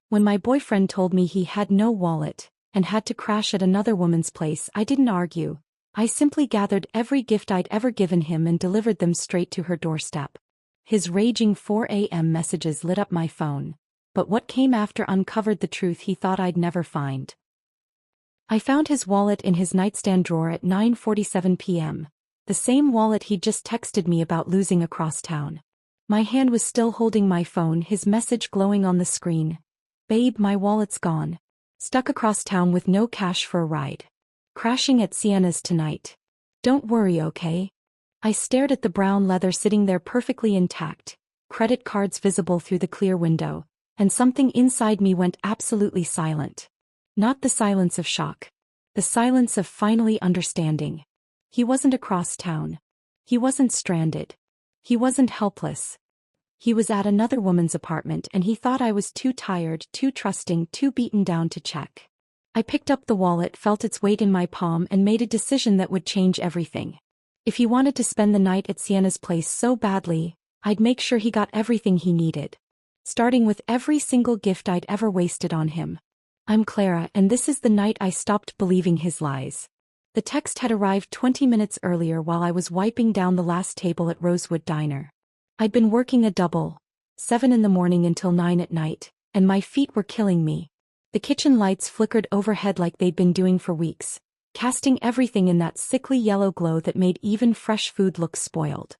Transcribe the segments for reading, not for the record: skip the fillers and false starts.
When my boyfriend told me he had no wallet and had to crash at another woman's place, I didn't argue. I simply gathered every gift I'd ever given him and delivered them straight to her doorstep. His raging 4 a.m. messages lit up my phone, but what came after uncovered the truth he thought I'd never find. I found his wallet in his nightstand drawer at 9:47 p.m., the same wallet he'd just texted me about losing across town. My hand was still holding my phone, his message glowing on the screen. "Babe, my wallet's gone. Stuck across town with no cash for a ride. Crashing at Sienna's tonight. Don't worry, okay?" I stared at the brown leather sitting there perfectly intact, credit cards visible through the clear window, and something inside me went absolutely silent. Not the silence of shock. The silence of finally understanding. He wasn't across town. He wasn't stranded. He wasn't helpless. He was at another woman's apartment, and he thought I was too tired, too trusting, too beaten down to check. I picked up the wallet, felt its weight in my palm, and made a decision that would change everything. If he wanted to spend the night at Sienna's place so badly, I'd make sure he got everything he needed. Starting with every single gift I'd ever wasted on him. "I'm Clara, and this is the night I stopped believing his lies." The text had arrived 20 minutes earlier while I was wiping down the last table at Rosewood Diner. I'd been working a double, 7 in the morning until 9 at night, and my feet were killing me. The kitchen lights flickered overhead like they'd been doing for weeks, casting everything in that sickly yellow glow that made even fresh food look spoiled.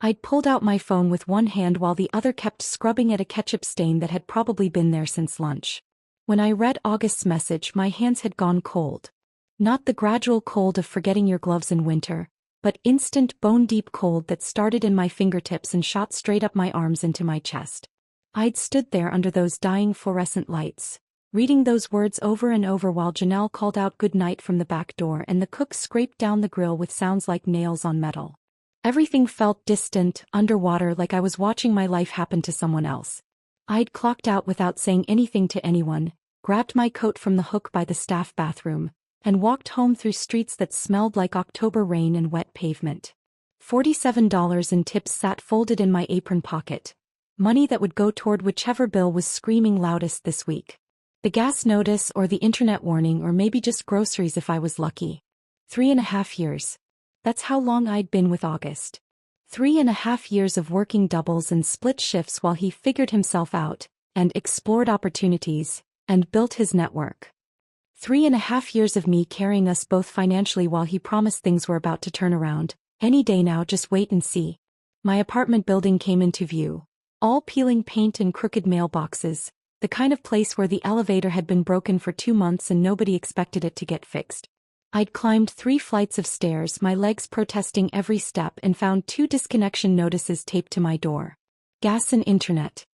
I'd pulled out my phone with one hand while the other kept scrubbing at a ketchup stain that had probably been there since lunch. When I read August's message, my hands had gone cold. Not the gradual cold of forgetting your gloves in winter, but instant bone-deep cold that started in my fingertips and shot straight up my arms into my chest. I'd stood there under those dying fluorescent lights, reading those words over and over while Janelle called out good night from the back door and the cook scraped down the grill with sounds like nails on metal. Everything felt distant, underwater, like I was watching my life happen to someone else. I'd clocked out without saying anything to anyone, grabbed my coat from the hook by the staff bathroom, and walked home through streets that smelled like October rain and wet pavement. $47 in tips sat folded in my apron pocket. Money that would go toward whichever bill was screaming loudest this week. The gas notice or the internet warning, or maybe just groceries if I was lucky. 3.5 years. That's how long I'd been with August. 3.5 years of working doubles and split shifts while he figured himself out, and explored opportunities, and built his network. 3.5 years of me carrying us both financially while he promised things were about to turn around. Any day now, just wait and see. My apartment building came into view. All peeling paint and crooked mailboxes. The kind of place where the elevator had been broken for 2 months and nobody expected it to get fixed. I'd climbed 3 flights of stairs, my legs protesting every step, and found 2 disconnection notices taped to my door. Gas and internet.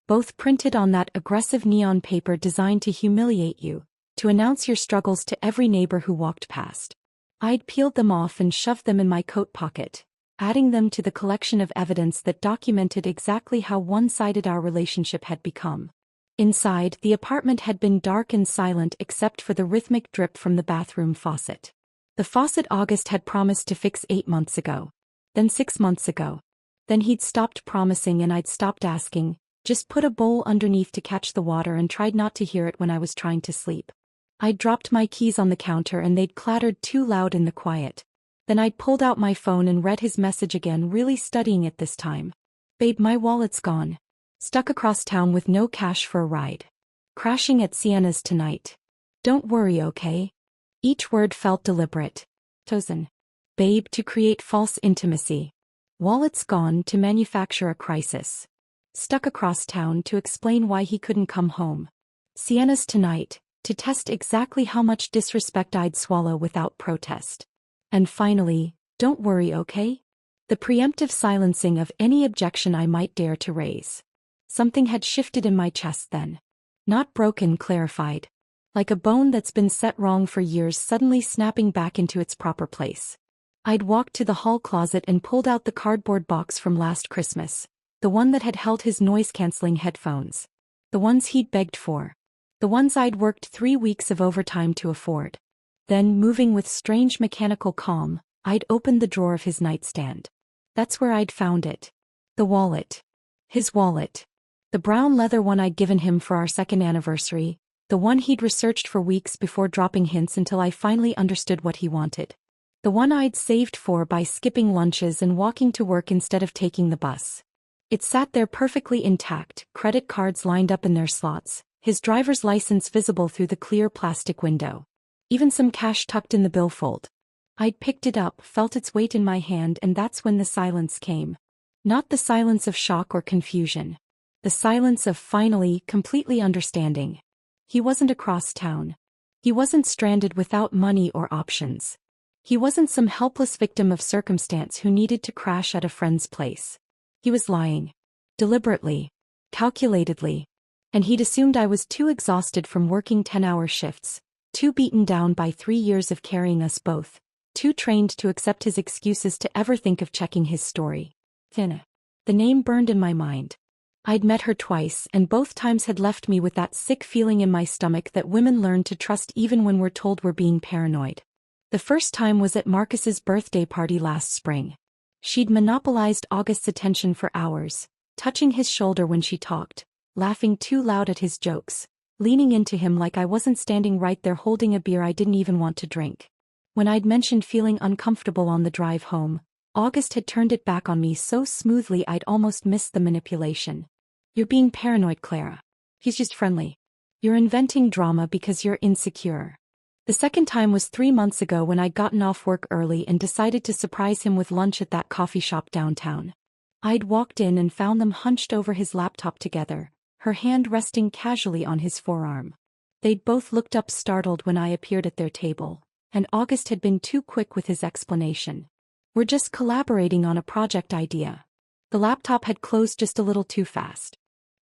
Both printed on that aggressive neon paper designed to humiliate you, to announce your struggles to every neighbor who walked past. I'd peeled them off and shoved them in my coat pocket, adding them to the collection of evidence that documented exactly how one-sided our relationship had become. Inside, the apartment had been dark and silent except for the rhythmic drip from the bathroom faucet. The faucet August had promised to fix 8 months ago. Then 6 months ago. Then he'd stopped promising and I'd stopped asking, just put a bowl underneath to catch the water and tried not to hear it when I was trying to sleep. I'd dropped my keys on the counter and they'd clattered too loud in the quiet. Then I'd pulled out my phone and read his message again, really studying it this time. "Babe, my wallet's gone. Stuck across town with no cash for a ride. Crashing at Sienna's tonight. Don't worry, okay?" Each word felt deliberate. Chosen. Babe, to create false intimacy. Wallet's gone, to manufacture a crisis. Stuck across town, to explain why he couldn't come home. Sienna's tonight, to test exactly how much disrespect I'd swallow without protest. And finally, don't worry, okay? The preemptive silencing of any objection I might dare to raise. Something had shifted in my chest then. Not broken, clarified. Like a bone that's been set wrong for years suddenly snapping back into its proper place. I'd walked to the hall closet and pulled out the cardboard box from last Christmas. The one that had held his noise-canceling headphones. The ones he'd begged for. The ones I'd worked 3 weeks of overtime to afford. Then, moving with strange mechanical calm, I'd opened the drawer of his nightstand. That's where I'd found it. The wallet. His wallet. The brown leather one I'd given him for our second anniversary, the one he'd researched for weeks before dropping hints until I finally understood what he wanted. The one I'd saved for by skipping lunches and walking to work instead of taking the bus. It sat there perfectly intact, credit cards lined up in their slots, his driver's license visible through the clear plastic window. Even some cash tucked in the billfold. I'd picked it up, felt its weight in my hand, and that's when the silence came. Not the silence of shock or confusion. The silence of finally, completely understanding. He wasn't across town. He wasn't stranded without money or options. He wasn't some helpless victim of circumstance who needed to crash at a friend's place. He was lying. Deliberately. Calculatedly. And he'd assumed I was too exhausted from working 10-hour shifts, too beaten down by 3 years of carrying us both, too trained to accept his excuses to ever think of checking his story. Tina. The name burned in my mind. I'd met her twice, and both times had left me with that sick feeling in my stomach that women learn to trust even when we're told we're being paranoid. The first time was at Marcus's birthday party last spring. She'd monopolized August's attention for hours, touching his shoulder when she talked, laughing too loud at his jokes, leaning into him like I wasn't standing right there holding a beer I didn't even want to drink. When I'd mentioned feeling uncomfortable on the drive home, August had turned it back on me so smoothly I'd almost missed the manipulation. You're being paranoid, Clara. He's just friendly. You're inventing drama because you're insecure. The second time was 3 months ago when I'd gotten off work early and decided to surprise him with lunch at that coffee shop downtown. I'd walked in and found them hunched over his laptop together, her hand resting casually on his forearm. They'd both looked up startled when I appeared at their table, and August had been too quick with his explanation. We're just collaborating on a project idea. The laptop had closed just a little too fast.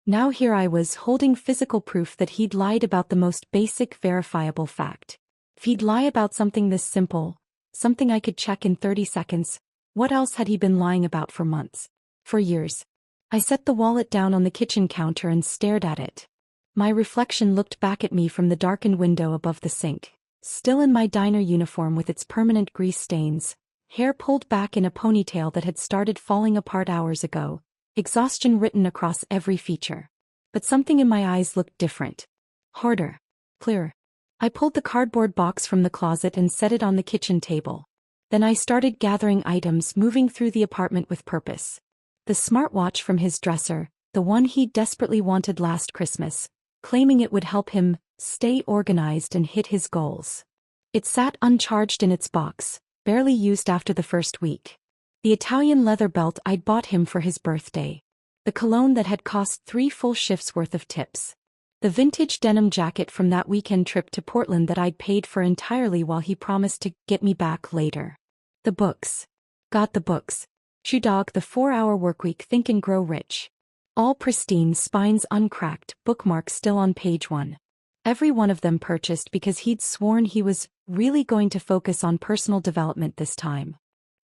Now here I was holding physical proof that he'd lied about the most basic verifiable fact. If he'd lie about something this simple, something I could check in 30 seconds, what else had he been lying about for months? For years. I set the wallet down on the kitchen counter and stared at it. My reflection looked back at me from the darkened window above the sink, still in my diner uniform with its permanent grease stains, hair pulled back in a ponytail that had started falling apart hours ago, exhaustion written across every feature. But something in my eyes looked different. Harder. Clearer. I pulled the cardboard box from the closet and set it on the kitchen table. Then I started gathering items, moving through the apartment with purpose. The smartwatch from his dresser, the one he desperately wanted last Christmas, claiming it would help him stay organized and hit his goals. It sat uncharged in its box, barely used after the first week. The Italian leather belt I'd bought him for his birthday. The cologne that had cost 3 full shifts worth of tips. The vintage denim jacket from that weekend trip to Portland that I'd paid for entirely while he promised to get me back later. The books. Got the books. Shoe Dog, The 4-Hour Workweek, Think and Grow Rich. All pristine, spines uncracked, bookmarks still on page 1. Every one of them purchased because he'd sworn he was really going to focus on personal development this time.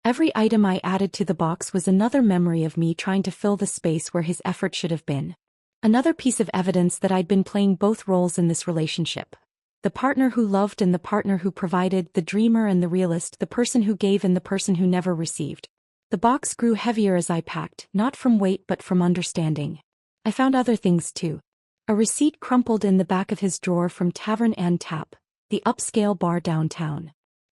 Every item I added to the box was another memory of me trying to fill the space where his effort should have been. Another piece of evidence that I'd been playing both roles in this relationship. The partner who loved and the partner who provided, the dreamer and the realist, the person who gave and the person who never received. The box grew heavier as I packed, not from weight but from understanding. I found other things too. A receipt crumpled in the back of his drawer from Tavern and Tap, the upscale bar downtown.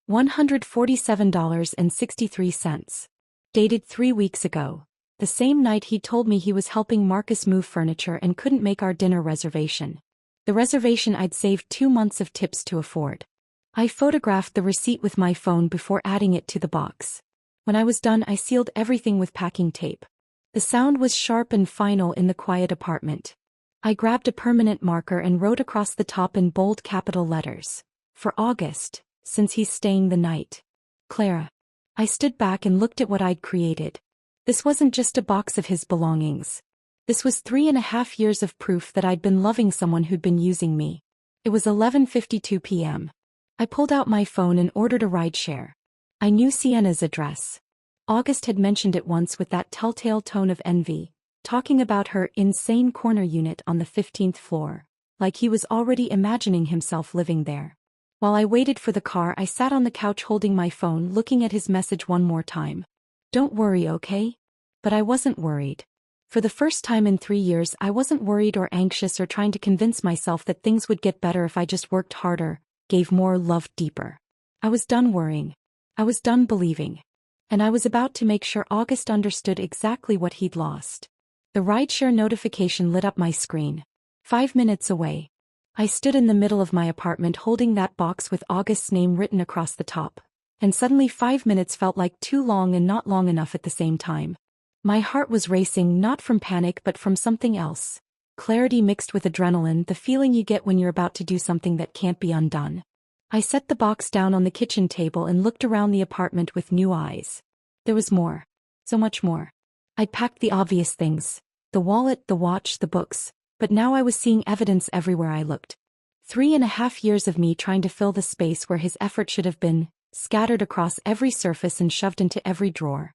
$147.63. Dated 3 weeks ago. The same night he told me he was helping Marcus move furniture and couldn't make our dinner reservation. The reservation I'd saved 2 months of tips to afford. I photographed the receipt with my phone before adding it to the box. When I was done, I sealed everything with packing tape. The sound was sharp and final in the quiet apartment. I grabbed a permanent marker and wrote across the top in bold capital letters. For August, since he's staying the night. Clara. I stood back and looked at what I'd created. This wasn't just a box of his belongings. This was 3.5 years of proof that I'd been loving someone who'd been using me. It was 11:52 p.m. I pulled out my phone and ordered a rideshare. I knew Sienna's address. August had mentioned it once with that telltale tone of envy, talking about her insane corner unit on the 15th floor, like he was already imagining himself living there. While I waited for the car, I sat on the couch holding my phone, looking at his message one more time. Don't worry, okay? But I wasn't worried. For the first time in 3 years, I wasn't worried or anxious or trying to convince myself that things would get better if I just worked harder, gave more, loved deeper. I was done worrying. I was done believing. And I was about to make sure August understood exactly what he'd lost. The rideshare notification lit up my screen. 5 minutes away. I stood in the middle of my apartment holding that box with August's name written across the top. And suddenly 5 minutes felt like too long and not long enough at the same time. My heart was racing, not from panic but from something else. Clarity mixed with adrenaline, the feeling you get when you're about to do something that can't be undone. I set the box down on the kitchen table and looked around the apartment with new eyes. There was more. So much more. I'd packed the obvious things. The wallet, the watch, the books. But now I was seeing evidence everywhere I looked. 3.5 years of me trying to fill the space where his effort should have been, scattered across every surface and shoved into every drawer.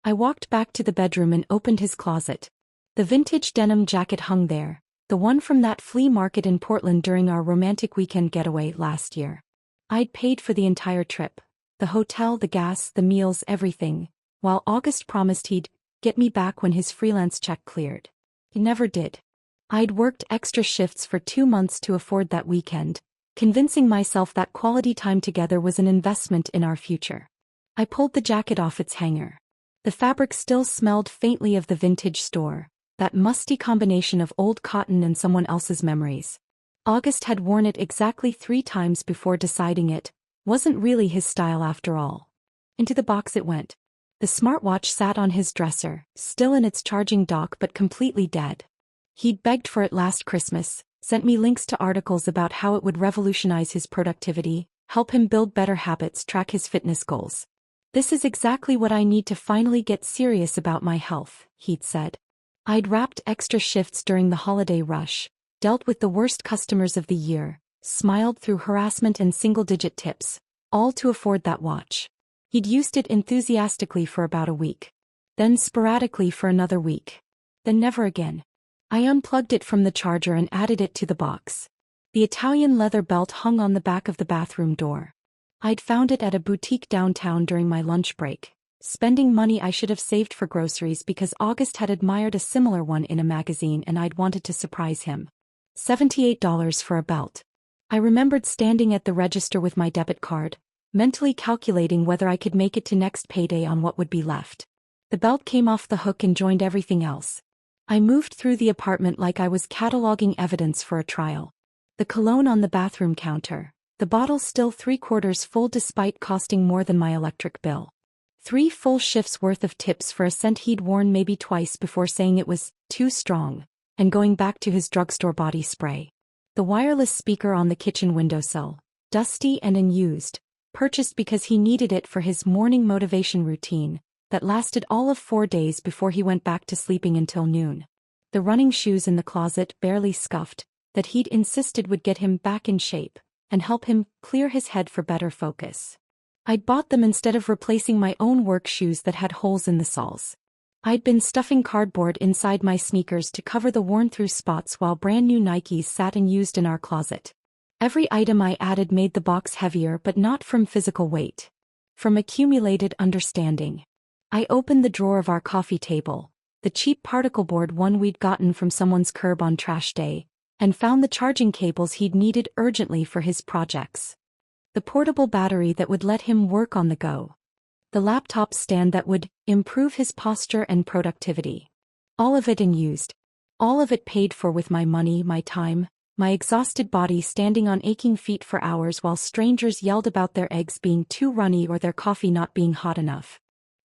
I walked back to the bedroom and opened his closet. The vintage denim jacket hung there, the one from that flea market in Portland during our romantic weekend getaway last year. I'd paid for the entire trip. The hotel, the gas, the meals, everything, while August promised he'd get me back when his freelance check cleared. He never did. I'd worked extra shifts for 2 months to afford that weekend, convincing myself that quality time together was an investment in our future. I pulled the jacket off its hanger. The fabric still smelled faintly of the vintage store, that musty combination of old cotton and someone else's memories. August had worn it exactly 3 times before deciding it wasn't really his style after all. Into the box it went. The smartwatch sat on his dresser, still in its charging dock but completely dead. He'd begged for it last Christmas, sent me links to articles about how it would revolutionize his productivity, help him build better habits, track his fitness goals. This is exactly what I need to finally get serious about my health, he'd said. I'd wrapped extra shifts during the holiday rush, dealt with the worst customers of the year, smiled through harassment and single-digit tips, all to afford that watch. He'd used it enthusiastically for about a week. Then sporadically for another week. Then never again. I unplugged it from the charger and added it to the box. The Italian leather belt hung on the back of the bathroom door. I'd found it at a boutique downtown during my lunch break, spending money I should have saved for groceries because August had admired a similar one in a magazine and I'd wanted to surprise him. $78 for a belt. I remembered standing at the register with my debit card, mentally calculating whether I could make it to next payday on what would be left. The belt came off the hook and joined everything else. I moved through the apartment like I was cataloging evidence for a trial. The cologne on the bathroom counter, the bottle still 3/4 full despite costing more than my electric bill. 3 full shifts worth of tips for a scent he'd worn maybe twice before saying it was too strong, and going back to his drugstore body spray. The wireless speaker on the kitchen windowsill, dusty and unused, purchased because he needed it for his morning motivation routine, that lasted all of 4 days before he went back to sleeping until noon. The running shoes in the closet, barely scuffed, that he'd insisted would get him back in shape, and help him clear his head for better focus. I'd bought them instead of replacing my own work shoes that had holes in the soles. I'd been stuffing cardboard inside my sneakers to cover the worn-through spots while brand new Nikes sat unused in our closet. Every item I added made the box heavier, but not from physical weight. From accumulated understanding. I opened the drawer of our coffee table, the cheap particle board one we'd gotten from someone's curb on trash day, and found the charging cables he'd needed urgently for his projects. The portable battery that would let him work on the go. The laptop stand that would improve his posture and productivity. All of it unused. All of it paid for with my money, my time, my exhausted body standing on aching feet for hours while strangers yelled about their eggs being too runny or their coffee not being hot enough.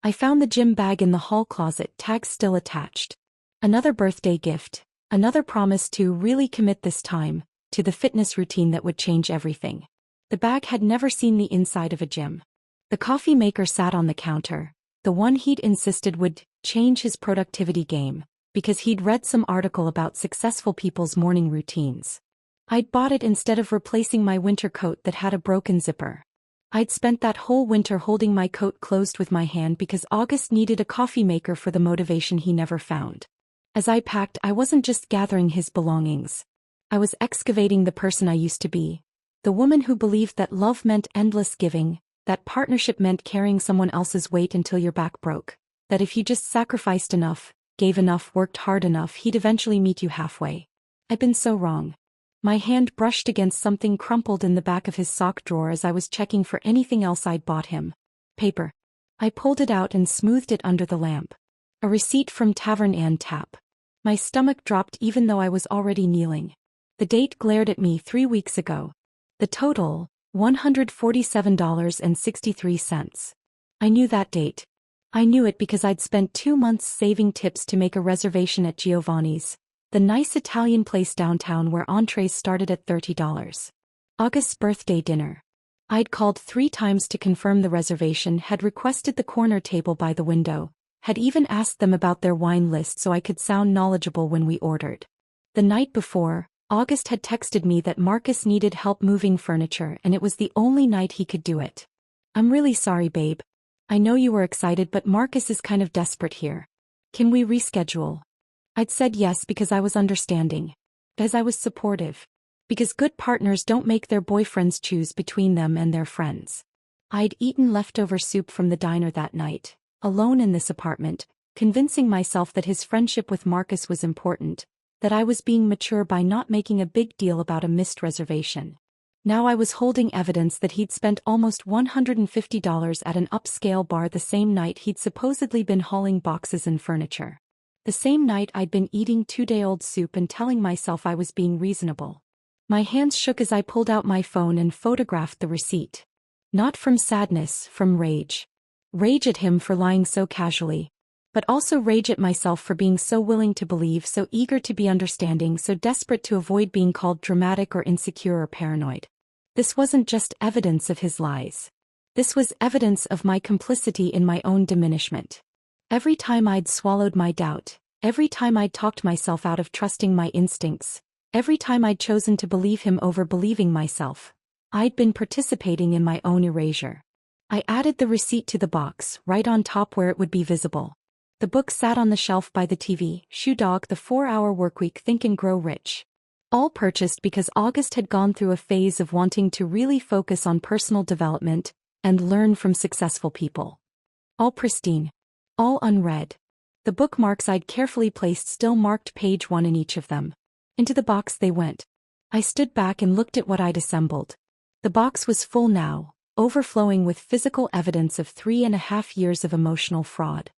I found the gym bag in the hall closet, tag still attached. Another birthday gift, another promise to really commit this time to the fitness routine that would change everything. The bag had never seen the inside of a gym. The coffee maker sat on the counter, the one he'd insisted would change his productivity game, because he'd read some article about successful people's morning routines. I'd bought it instead of replacing my winter coat that had a broken zipper. I'd spent that whole winter holding my coat closed with my hand because August needed a coffee maker for the motivation he never found. As I packed, I wasn't just gathering his belongings. I was excavating the person I used to be. The woman who believed that love meant endless giving, that partnership meant carrying someone else's weight until your back broke, that if you just sacrificed enough, gave enough, worked hard enough, he'd eventually meet you halfway. I'd been so wrong. My hand brushed against something crumpled in the back of his sock drawer as I was checking for anything else I'd bought him. Paper. I pulled it out and smoothed it under the lamp. A receipt from Tavern and Tap. My stomach dropped even though I was already kneeling. The date glared at me 3 weeks ago. The total, $147.63. I knew that date. I knew it because I'd spent 2 months saving tips to make a reservation at Giovanni's, the nice Italian place downtown where entrees started at $30. August's birthday dinner. I'd called 3 times to confirm the reservation, had requested the corner table by the window, had even asked them about their wine list so I could sound knowledgeable when we ordered. The night before, August had texted me that Marcus needed help moving furniture and it was the only night he could do it. I'm really sorry, babe. I know you were excited, but Marcus is kind of desperate here. Can we reschedule? I'd said yes because I was understanding. Because I was supportive. Because good partners don't make their boyfriends choose between them and their friends. I'd eaten leftover soup from the diner that night, alone in this apartment, convincing myself that his friendship with Marcus was important, that I was being mature by not making a big deal about a missed reservation. Now I was holding evidence that he'd spent almost $150 at an upscale bar the same night he'd supposedly been hauling boxes and furniture. The same night I'd been eating 2-day-old soup and telling myself I was being reasonable. My hands shook as I pulled out my phone and photographed the receipt. Not from sadness, from rage. Rage at him for lying so casually. But also rage at myself for being so willing to believe, so eager to be understanding, so desperate to avoid being called dramatic or insecure or paranoid. This wasn't just evidence of his lies. This was evidence of my complicity in my own diminishment. Every time I'd swallowed my doubt, every time I'd talked myself out of trusting my instincts, every time I'd chosen to believe him over believing myself, I'd been participating in my own erasure. I added the receipt to the box, right on top where it would be visible. The book sat on the shelf by the TV, Shoe Dog, The 4-Hour Workweek, Think and Grow Rich. All purchased because August had gone through a phase of wanting to really focus on personal development and learn from successful people. All pristine. All unread. The bookmarks I'd carefully placed still marked page 1 in each of them. Into the box they went. I stood back and looked at what I'd assembled. The box was full now, overflowing with physical evidence of 3.5 years of emotional fraud.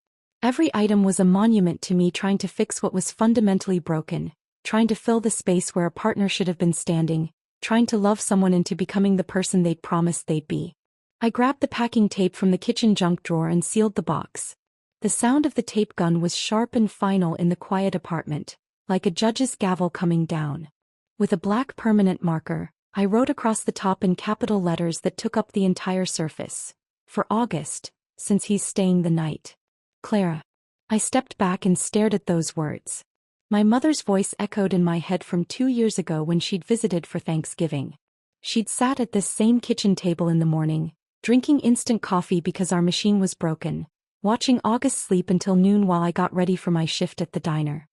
Every item was a monument to me trying to fix what was fundamentally broken, trying to fill the space where a partner should have been standing, trying to love someone into becoming the person they'd promised they'd be. I grabbed the packing tape from the kitchen junk drawer and sealed the box. The sound of the tape gun was sharp and final in the quiet apartment, like a judge's gavel coming down. With a black permanent marker, I wrote across the top in capital letters that took up the entire surface. For August, since he's staying the night. Clara. I stepped back and stared at those words. My mother's voice echoed in my head from 2 years ago when she'd visited for Thanksgiving. She'd sat at this same kitchen table in the morning, drinking instant coffee because our machine was broken, watching August sleep until noon while I got ready for my shift at the diner.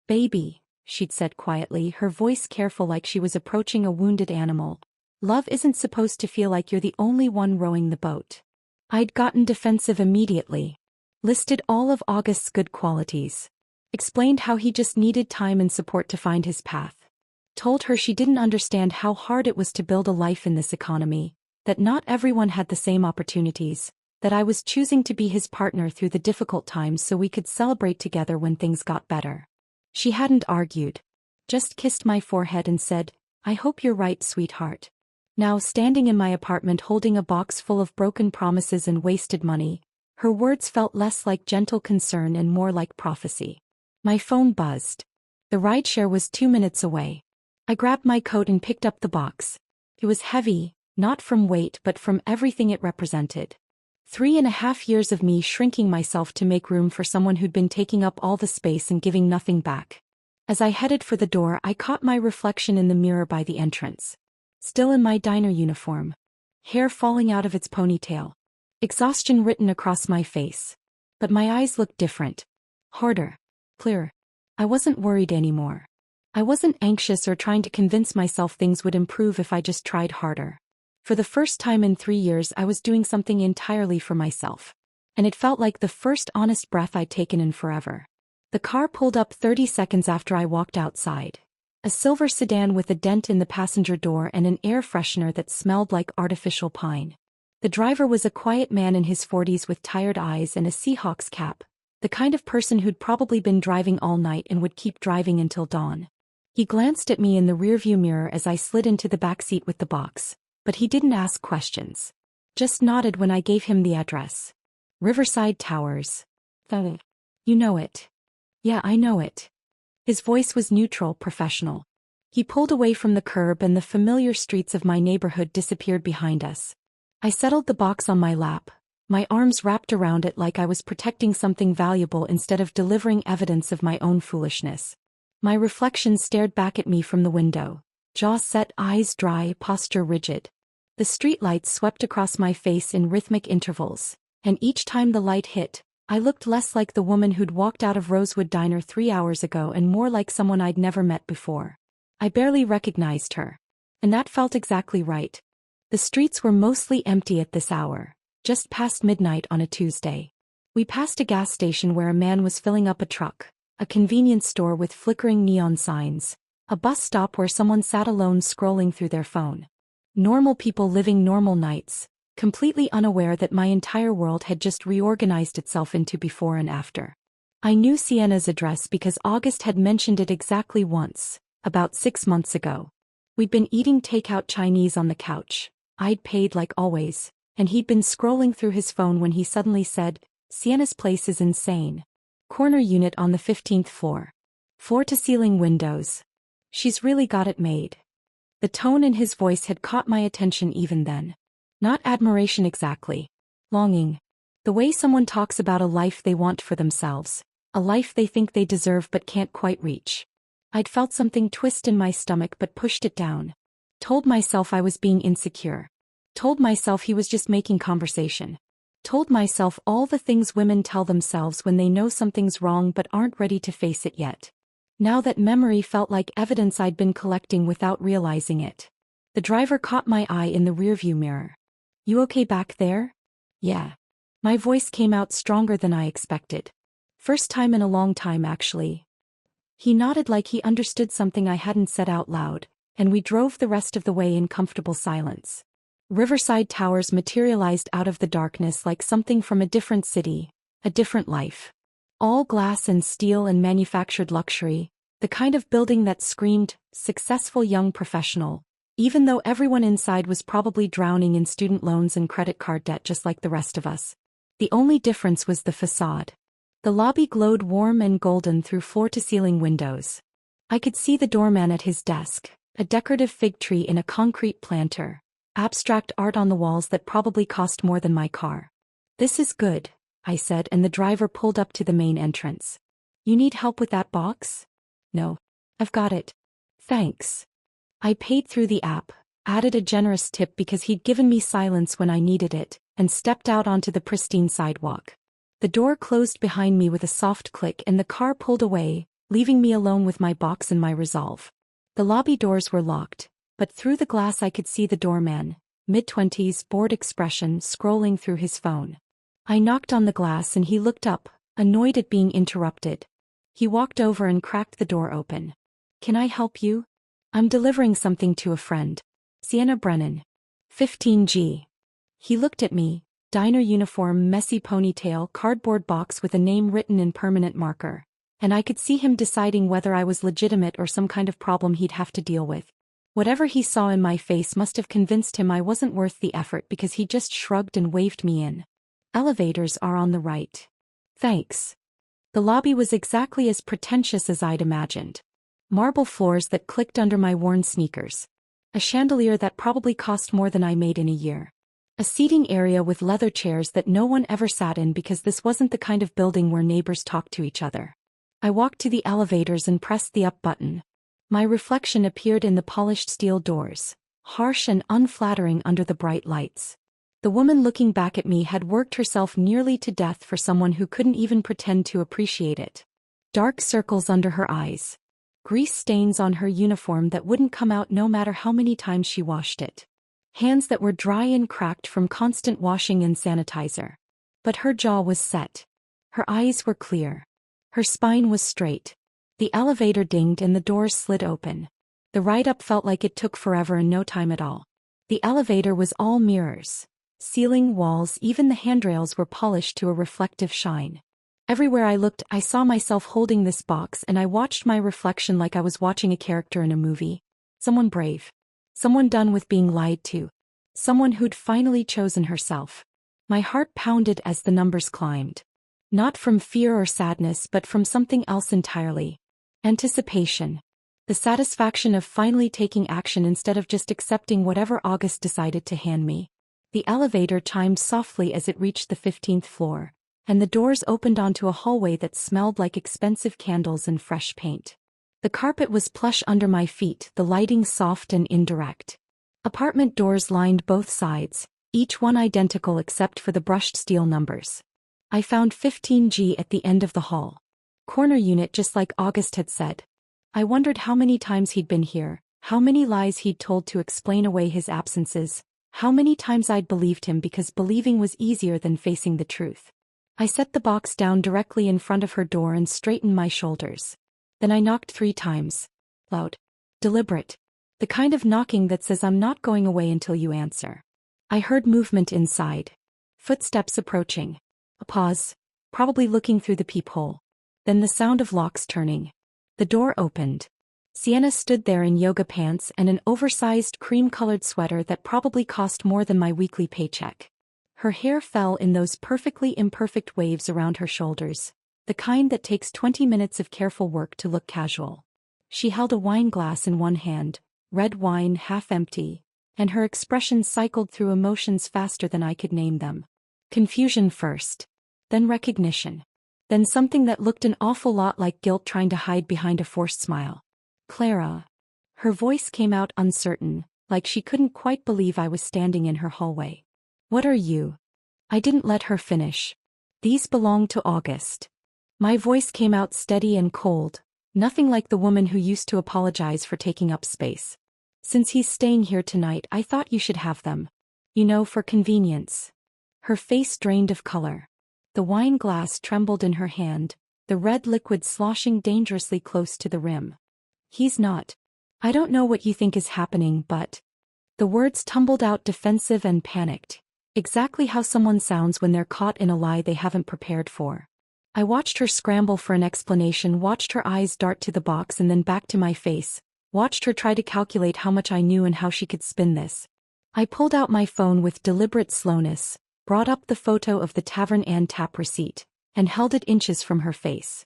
Baby, she'd said quietly, her voice careful like she was approaching a wounded animal. Love isn't supposed to feel like you're the only one rowing the boat. I'd gotten defensive immediately. Listed all of August's good qualities. Explained how he just needed time and support to find his path. Told her she didn't understand how hard it was to build a life in this economy, that not everyone had the same opportunities, that I was choosing to be his partner through the difficult times so we could celebrate together when things got better. She hadn't argued. Just kissed my forehead and said, "I hope you're right, sweetheart." Now standing in my apartment holding a box full of broken promises and wasted money, her words felt less like gentle concern and more like prophecy. My phone buzzed. The rideshare was 2 minutes away. I grabbed my coat and picked up the box. It was heavy, not from weight but from everything it represented. 3.5 years of me shrinking myself to make room for someone who'd been taking up all the space and giving nothing back. As I headed for the door, I caught my reflection in the mirror by the entrance. Still in my diner uniform. Hair falling out of its ponytail. Exhaustion written across my face. But my eyes looked different. Harder. Clearer. I wasn't worried anymore. I wasn't anxious or trying to convince myself things would improve if I just tried harder. For the first time in 3 years I was doing something entirely for myself. And it felt like the first honest breath I'd taken in forever. The car pulled up 30 seconds after I walked outside. A silver sedan with a dent in the passenger door and an air freshener that smelled like artificial pine. The driver was a quiet man in his 40s with tired eyes and a Seahawks cap, the kind of person who'd probably been driving all night and would keep driving until dawn. He glanced at me in the rearview mirror as I slid into the back seat with the box, but he didn't ask questions. Just nodded when I gave him the address. Riverside Towers. You know it. Yeah, I know it. His voice was neutral, professional. He pulled away from the curb and the familiar streets of my neighborhood disappeared behind us. I settled the box on my lap, my arms wrapped around it like I was protecting something valuable instead of delivering evidence of my own foolishness. My reflection stared back at me from the window, jaw set, eyes dry, posture rigid. The streetlights swept across my face in rhythmic intervals, and each time the light hit, I looked less like the woman who'd walked out of Rosewood Diner 3 hours ago and more like someone I'd never met before. I barely recognized her. And that felt exactly right. The streets were mostly empty at this hour, just past midnight on a Tuesday. We passed a gas station where a man was filling up a truck, a convenience store with flickering neon signs, a bus stop where someone sat alone scrolling through their phone. Normal people living normal nights, completely unaware that my entire world had just reorganized itself into before and after. I knew Sienna's address because August had mentioned it exactly once, about 6 months ago. We'd been eating takeout Chinese on the couch. I'd paid like always, and he'd been scrolling through his phone when he suddenly said, "Sienna's place is insane. Corner unit on the 15th floor. Floor-to-ceiling windows. She's really got it made." The tone in his voice had caught my attention even then. Not admiration exactly. Longing. The way someone talks about a life they want for themselves, a life they think they deserve but can't quite reach. I'd felt something twist in my stomach but pushed it down. Told myself I was being insecure. Told myself he was just making conversation. Told myself all the things women tell themselves when they know something's wrong but aren't ready to face it yet. Now that memory felt like evidence I'd been collecting without realizing it. The driver caught my eye in the rearview mirror. "You okay back there?" "Yeah." My voice came out stronger than I expected. First time in a long time actually. He nodded like he understood something I hadn't said out loud, and we drove the rest of the way in comfortable silence. Riverside Towers materialized out of the darkness like something from a different city, a different life. All glass and steel and manufactured luxury, the kind of building that screamed, successful young professional, even though everyone inside was probably drowning in student loans and credit card debt just like the rest of us. The only difference was the facade. The lobby glowed warm and golden through floor-to-ceiling windows. I could see the doorman at his desk, a decorative fig tree in a concrete planter, abstract art on the walls that probably cost more than my car. "This is good," I said, and the driver pulled up to the main entrance. "You need help with that box?" "No. I've got it. Thanks." I paid through the app, added a generous tip because he'd given me silence when I needed it, and stepped out onto the pristine sidewalk. The door closed behind me with a soft click and the car pulled away, leaving me alone with my box and my resolve. The lobby doors were locked, but through the glass I could see the doorman, mid-20s, bored expression, scrolling through his phone. I knocked on the glass and he looked up, annoyed at being interrupted. He walked over and cracked the door open. "Can I help you?" "I'm delivering something to a friend. Sienna Brennan. 15G. He looked at me, diner uniform, messy ponytail, cardboard box with a name written in permanent marker, and I could see him deciding whether I was legitimate or some kind of problem he'd have to deal with. Whatever he saw in my face must have convinced him I wasn't worth the effort because he just shrugged and waved me in. "Elevators are on the right." "Thanks." The lobby was exactly as pretentious as I'd imagined. Marble floors that clicked under my worn sneakers. A chandelier that probably cost more than I made in a year. A seating area with leather chairs that no one ever sat in because this wasn't the kind of building where neighbors talked to each other. I walked to the elevators and pressed the up button. My reflection appeared in the polished steel doors, harsh and unflattering under the bright lights. The woman looking back at me had worked herself nearly to death for someone who couldn't even pretend to appreciate it. Dark circles under her eyes. Grease stains on her uniform that wouldn't come out no matter how many times she washed it. Hands that were dry and cracked from constant washing and sanitizer. But her jaw was set. Her eyes were clear. Her spine was straight. The elevator dinged and the doors slid open. The ride up felt like it took forever and no time at all. The elevator was all mirrors. Ceiling, walls, even the handrails were polished to a reflective shine. Everywhere I looked, I saw myself holding this box, and I watched my reflection like I was watching a character in a movie. Someone brave. Someone done with being lied to. Someone who'd finally chosen herself. My heart pounded as the numbers climbed. Not from fear or sadness, but from something else entirely. Anticipation. The satisfaction of finally taking action instead of just accepting whatever August decided to hand me. The elevator chimed softly as it reached the 15th floor, and the doors opened onto a hallway that smelled like expensive candles and fresh paint. The carpet was plush under my feet, the lighting soft and indirect. Apartment doors lined both sides, each one identical except for the brushed steel numbers. I found 15G at the end of the hall. Corner unit, just like August had said. I wondered how many times he'd been here, how many lies he'd told to explain away his absences, how many times I'd believed him because believing was easier than facing the truth. I set the box down directly in front of her door and straightened my shoulders. Then I knocked 3 times. Loud. Deliberate. The kind of knocking that says I'm not going away until you answer. I heard movement inside. Footsteps approaching. A pause, probably looking through the peephole. Then the sound of locks turning. The door opened. Sienna stood there in yoga pants and an oversized cream-colored sweater that probably cost more than my weekly paycheck. Her hair fell in those perfectly imperfect waves around her shoulders, the kind that takes 20 minutes of careful work to look casual. She held a wine glass in one hand, red wine half empty, and her expression cycled through emotions faster than I could name them. Confusion first. Then recognition. Then something that looked an awful lot like guilt trying to hide behind a forced smile. Clara. Her voice came out uncertain, like she couldn't quite believe I was standing in her hallway. What are you? I didn't let her finish. These belong to August. My voice came out steady and cold, nothing like the woman who used to apologize for taking up space. Since he's staying here tonight, I thought you should have them. You know, for convenience. Her face drained of color. The wine glass trembled in her hand, the red liquid sloshing dangerously close to the rim. He's not. I don't know what you think is happening, but... The words tumbled out defensive and panicked. Exactly how someone sounds when they're caught in a lie they haven't prepared for. I watched her scramble for an explanation, watched her eyes dart to the box and then back to my face, watched her try to calculate how much I knew and how she could spin this. I pulled out my phone with deliberate slowness, brought up the photo of the Tavern Ann tap receipt, and held it inches from her face.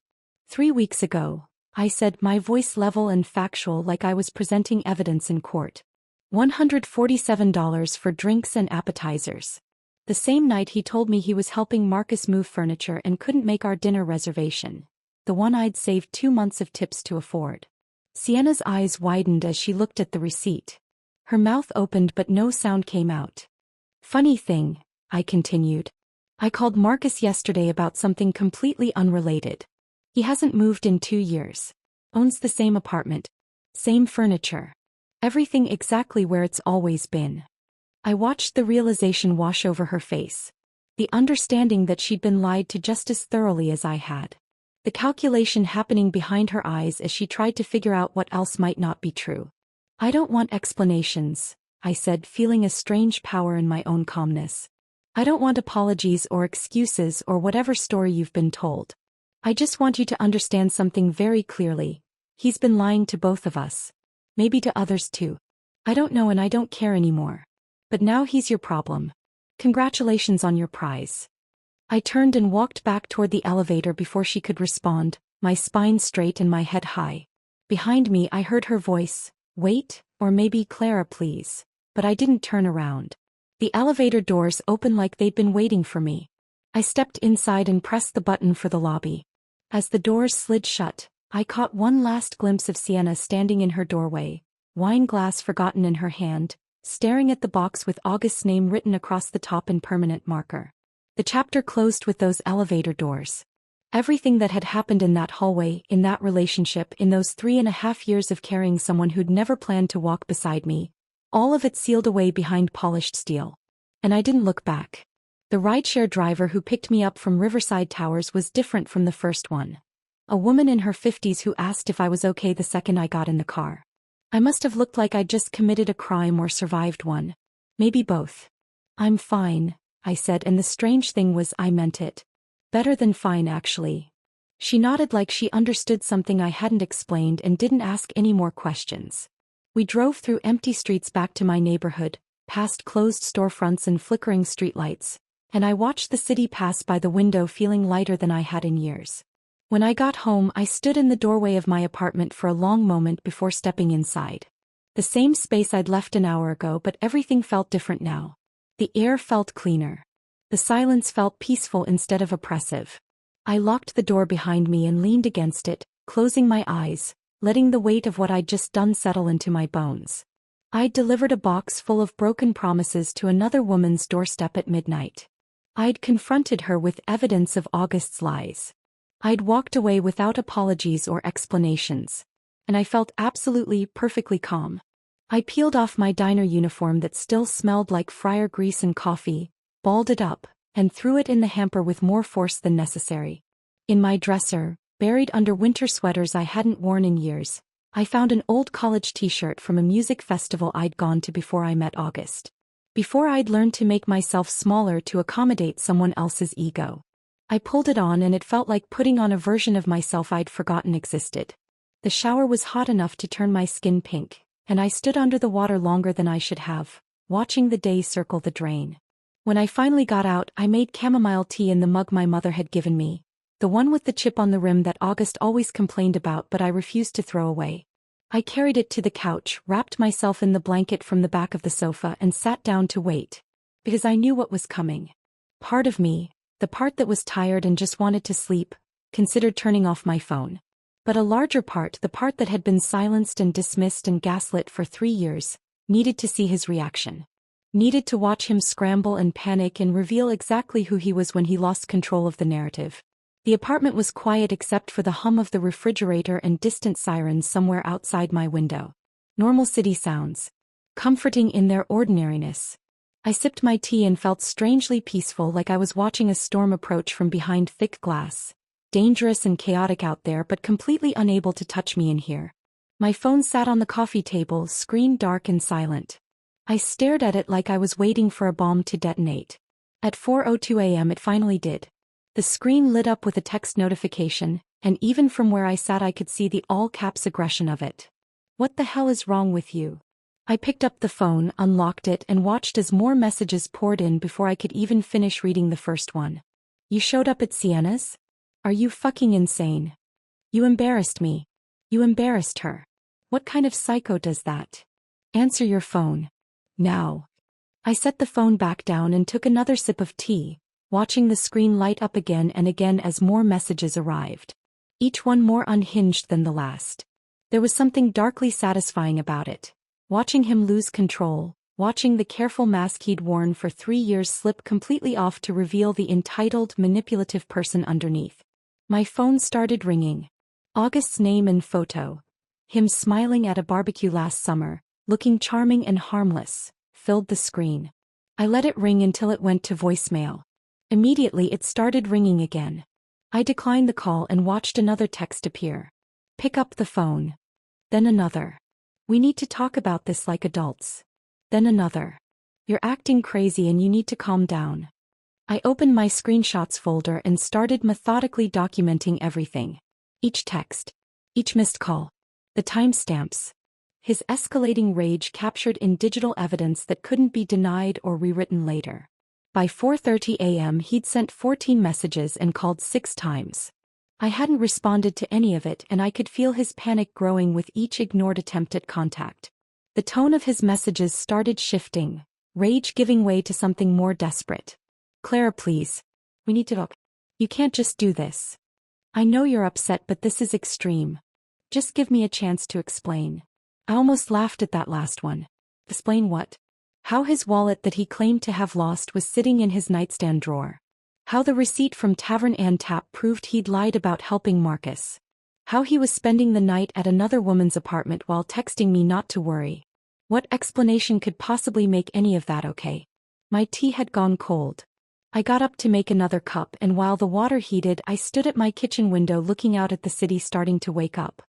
3 weeks ago, I said, my voice level and factual like I was presenting evidence in court. $147 for drinks and appetizers. The same night he told me he was helping Marcus move furniture and couldn't make our dinner reservation. The one I'd saved 2 months of tips to afford. Sienna's eyes widened as she looked at the receipt. Her mouth opened but no sound came out. Funny thing, I continued. I called Marcus yesterday about something completely unrelated. He hasn't moved in 2 years. Owns the same apartment. Same furniture. Everything exactly where it's always been. I watched the realization wash over her face. The understanding that she'd been lied to just as thoroughly as I had. The calculation happening behind her eyes as she tried to figure out what else might not be true. I don't want explanations, I said, feeling a strange power in my own calmness. I don't want apologies or excuses or whatever story you've been told. I just want you to understand something very clearly. He's been lying to both of us. Maybe to others too. I don't know and I don't care anymore. But now he's your problem. Congratulations on your prize. I turned and walked back toward the elevator before she could respond, my spine straight and my head high. Behind me I heard her voice, wait, or maybe Clara please, but I didn't turn around. The elevator doors opened like they'd been waiting for me. I stepped inside and pressed the button for the lobby. As the doors slid shut, I caught one last glimpse of Sienna standing in her doorway, wine glass forgotten in her hand, staring at the box with August's name written across the top in permanent marker. The chapter closed with those elevator doors. Everything that had happened in that hallway, in that relationship, in those 3.5 years of carrying someone who'd never planned to walk beside me, all of it sealed away behind polished steel. And I didn't look back. The rideshare driver who picked me up from Riverside Towers was different from the first one. A woman in her 50s who asked if I was okay the second I got in the car. I must have looked like I'd just committed a crime or survived one. Maybe both. I'm fine, I said, and the strange thing was I meant it. Better than fine, actually. She nodded like she understood something I hadn't explained and didn't ask any more questions. We drove through empty streets back to my neighborhood, past closed storefronts and flickering streetlights, and I watched the city pass by the window feeling lighter than I had in years. When I got home, I stood in the doorway of my apartment for a long moment before stepping inside. The same space I'd left an hour ago, but everything felt different now. The air felt cleaner. The silence felt peaceful instead of oppressive. I locked the door behind me and leaned against it, closing my eyes, letting the weight of what I'd just done settle into my bones. I'd delivered a box full of broken promises to another woman's doorstep at midnight. I'd confronted her with evidence of August's lies. I'd walked away without apologies or explanations. And I felt absolutely, perfectly calm. I peeled off my diner uniform that still smelled like fryer grease and coffee, balled it up, and threw it in the hamper with more force than necessary. In my dresser, buried under winter sweaters I hadn't worn in years, I found an old college t-shirt from a music festival I'd gone to before I met August. Before I'd learned to make myself smaller to accommodate someone else's ego. I pulled it on and it felt like putting on a version of myself I'd forgotten existed. The shower was hot enough to turn my skin pink, and I stood under the water longer than I should have, watching the day circle the drain. When I finally got out, I made chamomile tea in the mug my mother had given me, the one with the chip on the rim that August always complained about but I refused to throw away. I carried it to the couch, wrapped myself in the blanket from the back of the sofa and sat down to wait. Because I knew what was coming. Part of me, the part that was tired and just wanted to sleep, considered turning off my phone. But a larger part, the part that had been silenced and dismissed and gaslit for 3 years, needed to see his reaction. Needed to watch him scramble and panic and reveal exactly who he was when he lost control of the narrative. The apartment was quiet except for the hum of the refrigerator and distant sirens somewhere outside my window. Normal city sounds. Comforting in their ordinariness. I sipped my tea and felt strangely peaceful, like I was watching a storm approach from behind thick glass. Dangerous and chaotic out there but completely unable to touch me in here. My phone sat on the coffee table, screen dark and silent. I stared at it like I was waiting for a bomb to detonate. At 4:02 a.m. it finally did. The screen lit up with a text notification, and even from where I sat I could see the all-caps aggression of it. "What the hell is wrong with you?" I picked up the phone, unlocked it, and watched as more messages poured in before I could even finish reading the first one. "You showed up at Sienna's? Are you fucking insane? You embarrassed me. You embarrassed her. What kind of psycho does that? Answer your phone. Now." I set the phone back down and took another sip of tea, watching the screen light up again and again as more messages arrived. Each one more unhinged than the last. There was something darkly satisfying about it. Watching him lose control, watching the careful mask he'd worn for 3 years slip completely off to reveal the entitled, manipulative person underneath. My phone started ringing. August's name and photo. Him smiling at a barbecue last summer, looking charming and harmless, filled the screen. I let it ring until it went to voicemail. Immediately it started ringing again. I declined the call and watched another text appear. "Pick up the phone." Then another. "We need to talk about this like adults." Then another. "You're acting crazy and you need to calm down." I opened my screenshots folder and started methodically documenting everything. Each text. Each missed call. The timestamps. His escalating rage captured in digital evidence that couldn't be denied or rewritten later. By 4:30 a.m. he'd sent 14 messages and called 6 times. I hadn't responded to any of it and I could feel his panic growing with each ignored attempt at contact. The tone of his messages started shifting, rage giving way to something more desperate. "Clara, please. We need to talk. You can't just do this. I know you're upset but this is extreme. Just give me a chance to explain." I almost laughed at that last one. Explain what? How his wallet that he claimed to have lost was sitting in his nightstand drawer. How the receipt from Tavern and Tap proved he'd lied about helping Marcus. How he was spending the night at another woman's apartment while texting me not to worry. What explanation could possibly make any of that okay? My tea had gone cold. I got up to make another cup, and while the water heated, I stood at my kitchen window looking out at the city starting to wake up.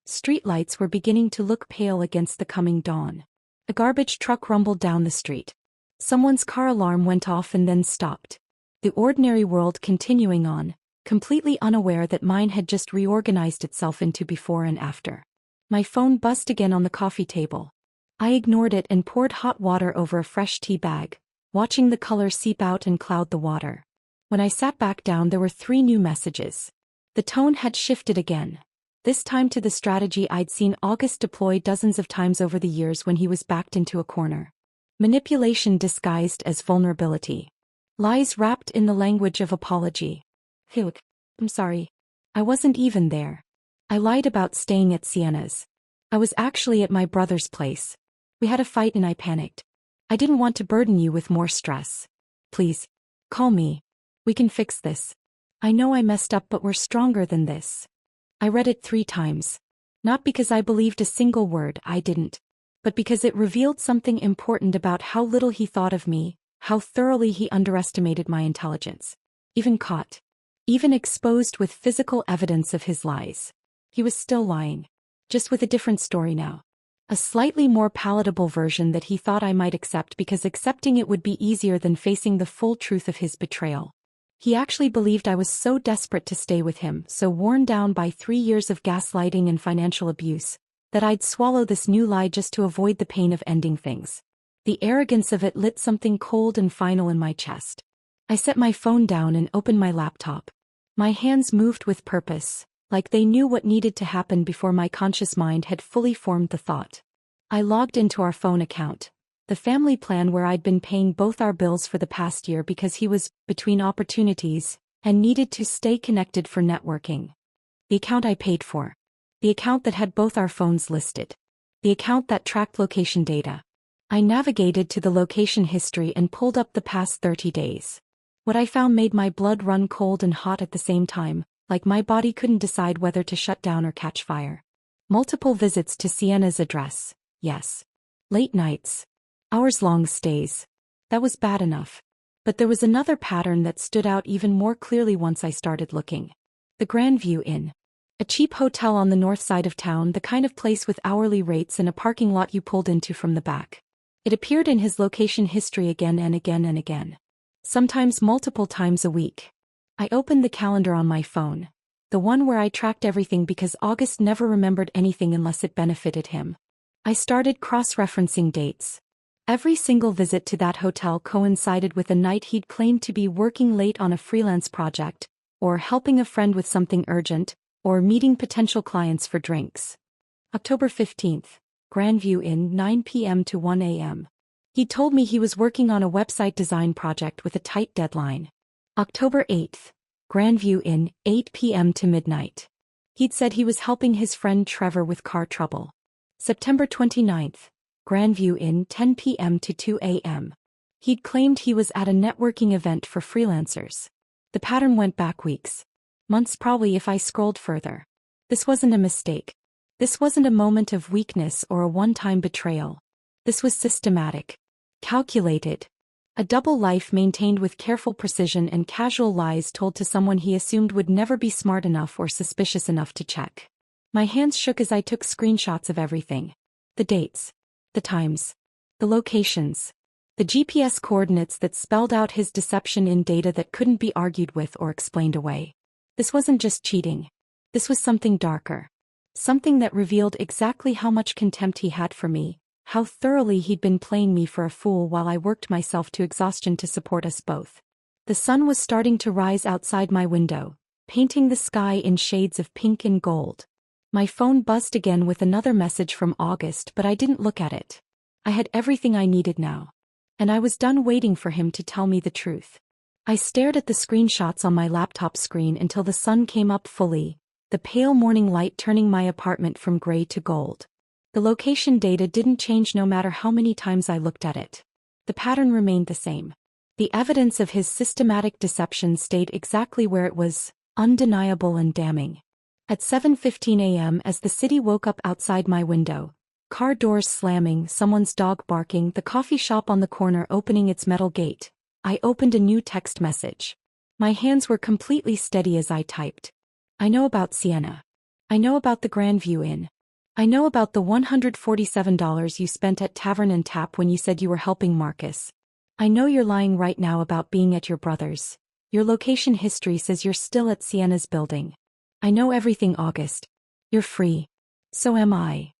Streetlights were beginning to look pale against the coming dawn. A garbage truck rumbled down the street. Someone's car alarm went off and then stopped. The ordinary world continuing on, completely unaware that mine had just reorganized itself into before and after. My phone buzzed again on the coffee table. I ignored it and poured hot water over a fresh tea bag, watching the color seep out and cloud the water. When I sat back down, there were 3 new messages. The tone had shifted again. This time to the strategy I'd seen August deploy dozens of times over the years when he was backed into a corner. Manipulation disguised as vulnerability. Lies wrapped in the language of apology. Look, I'm sorry. I wasn't even there. I lied about staying at Sienna's. I was actually at my brother's place. We had a fight and I panicked. I didn't want to burden you with more stress. Please, call me. We can fix this. I know I messed up, but we're stronger than this. I read it 3 times. Not because I believed a single word, I didn't. But because it revealed something important about how little he thought of me, how thoroughly he underestimated my intelligence. Even caught. Even exposed with physical evidence of his lies. He was still lying. Just with a different story now. A slightly more palatable version that he thought I might accept because accepting it would be easier than facing the full truth of his betrayal. He actually believed I was so desperate to stay with him, so worn down by 3 years of gaslighting and financial abuse, that I'd swallow this new lie just to avoid the pain of ending things. The arrogance of it lit something cold and final in my chest. I set my phone down and opened my laptop. My hands moved with purpose, like they knew what needed to happen before my conscious mind had fully formed the thought. I logged into our phone account, the family plan where I'd been paying both our bills for the past year because he was between opportunities and needed to stay connected for networking. The account I paid for. The account that had both our phones listed. The account that tracked location data. I navigated to the location history and pulled up the past 30 days. What I found made my blood run cold and hot at the same time, like my body couldn't decide whether to shut down or catch fire. Multiple visits to Sienna's address, yes. Late nights. Hours-long stays. That was bad enough. But there was another pattern that stood out even more clearly once I started looking. The Grandview Inn. A cheap hotel on the north side of town, the kind of place with hourly rates and a parking lot you pulled into from the back. It appeared in his location history again and again and again. Sometimes multiple times a week. I opened the calendar on my phone. The one where I tracked everything because August never remembered anything unless it benefited him. I started cross-referencing dates. Every single visit to that hotel coincided with a night he'd claimed to be working late on a freelance project, or helping a friend with something urgent, or meeting potential clients for drinks. October 15th, Grandview Inn, 9 p.m. to 1 a.m. He told me he was working on a website design project with a tight deadline. October 8th, Grandview Inn, 8 p.m. to midnight. He'd said he was helping his friend Trevor with car trouble. September 29th, Grandview Inn, 10 p.m. to 2 a.m. He'd claimed he was at a networking event for freelancers. The pattern went back weeks. Months probably if I scrolled further. This wasn't a mistake. This wasn't a moment of weakness or a one-time betrayal. This was systematic. Calculated. A double life maintained with careful precision and casual lies told to someone he assumed would never be smart enough or suspicious enough to check. My hands shook as I took screenshots of everything. The dates. The times. The locations. The GPS coordinates that spelled out his deception in data that couldn't be argued with or explained away. This wasn't just cheating. This was something darker. Something that revealed exactly how much contempt he had for me, how thoroughly he'd been playing me for a fool while I worked myself to exhaustion to support us both. The sun was starting to rise outside my window, painting the sky in shades of pink and gold. My phone buzzed again with another message from August, but I didn't look at it. I had everything I needed now. And I was done waiting for him to tell me the truth. I stared at the screenshots on my laptop screen until the sun came up fully, the pale morning light turning my apartment from gray to gold. The location data didn't change no matter how many times I looked at it. The pattern remained the same. The evidence of his systematic deception stayed exactly where it was, undeniable and damning. At 7:15 a.m. as the city woke up outside my window, car doors slamming, someone's dog barking, the coffee shop on the corner opening its metal gate, I opened a new text message. My hands were completely steady as I typed. I know about Sienna. I know about the Grandview Inn. I know about the $147 you spent at Tavern and Tap when you said you were helping Marcus. I know you're lying right now about being at your brother's. Your location history says you're still at Sienna's building. I know everything, August. You're free. So am I.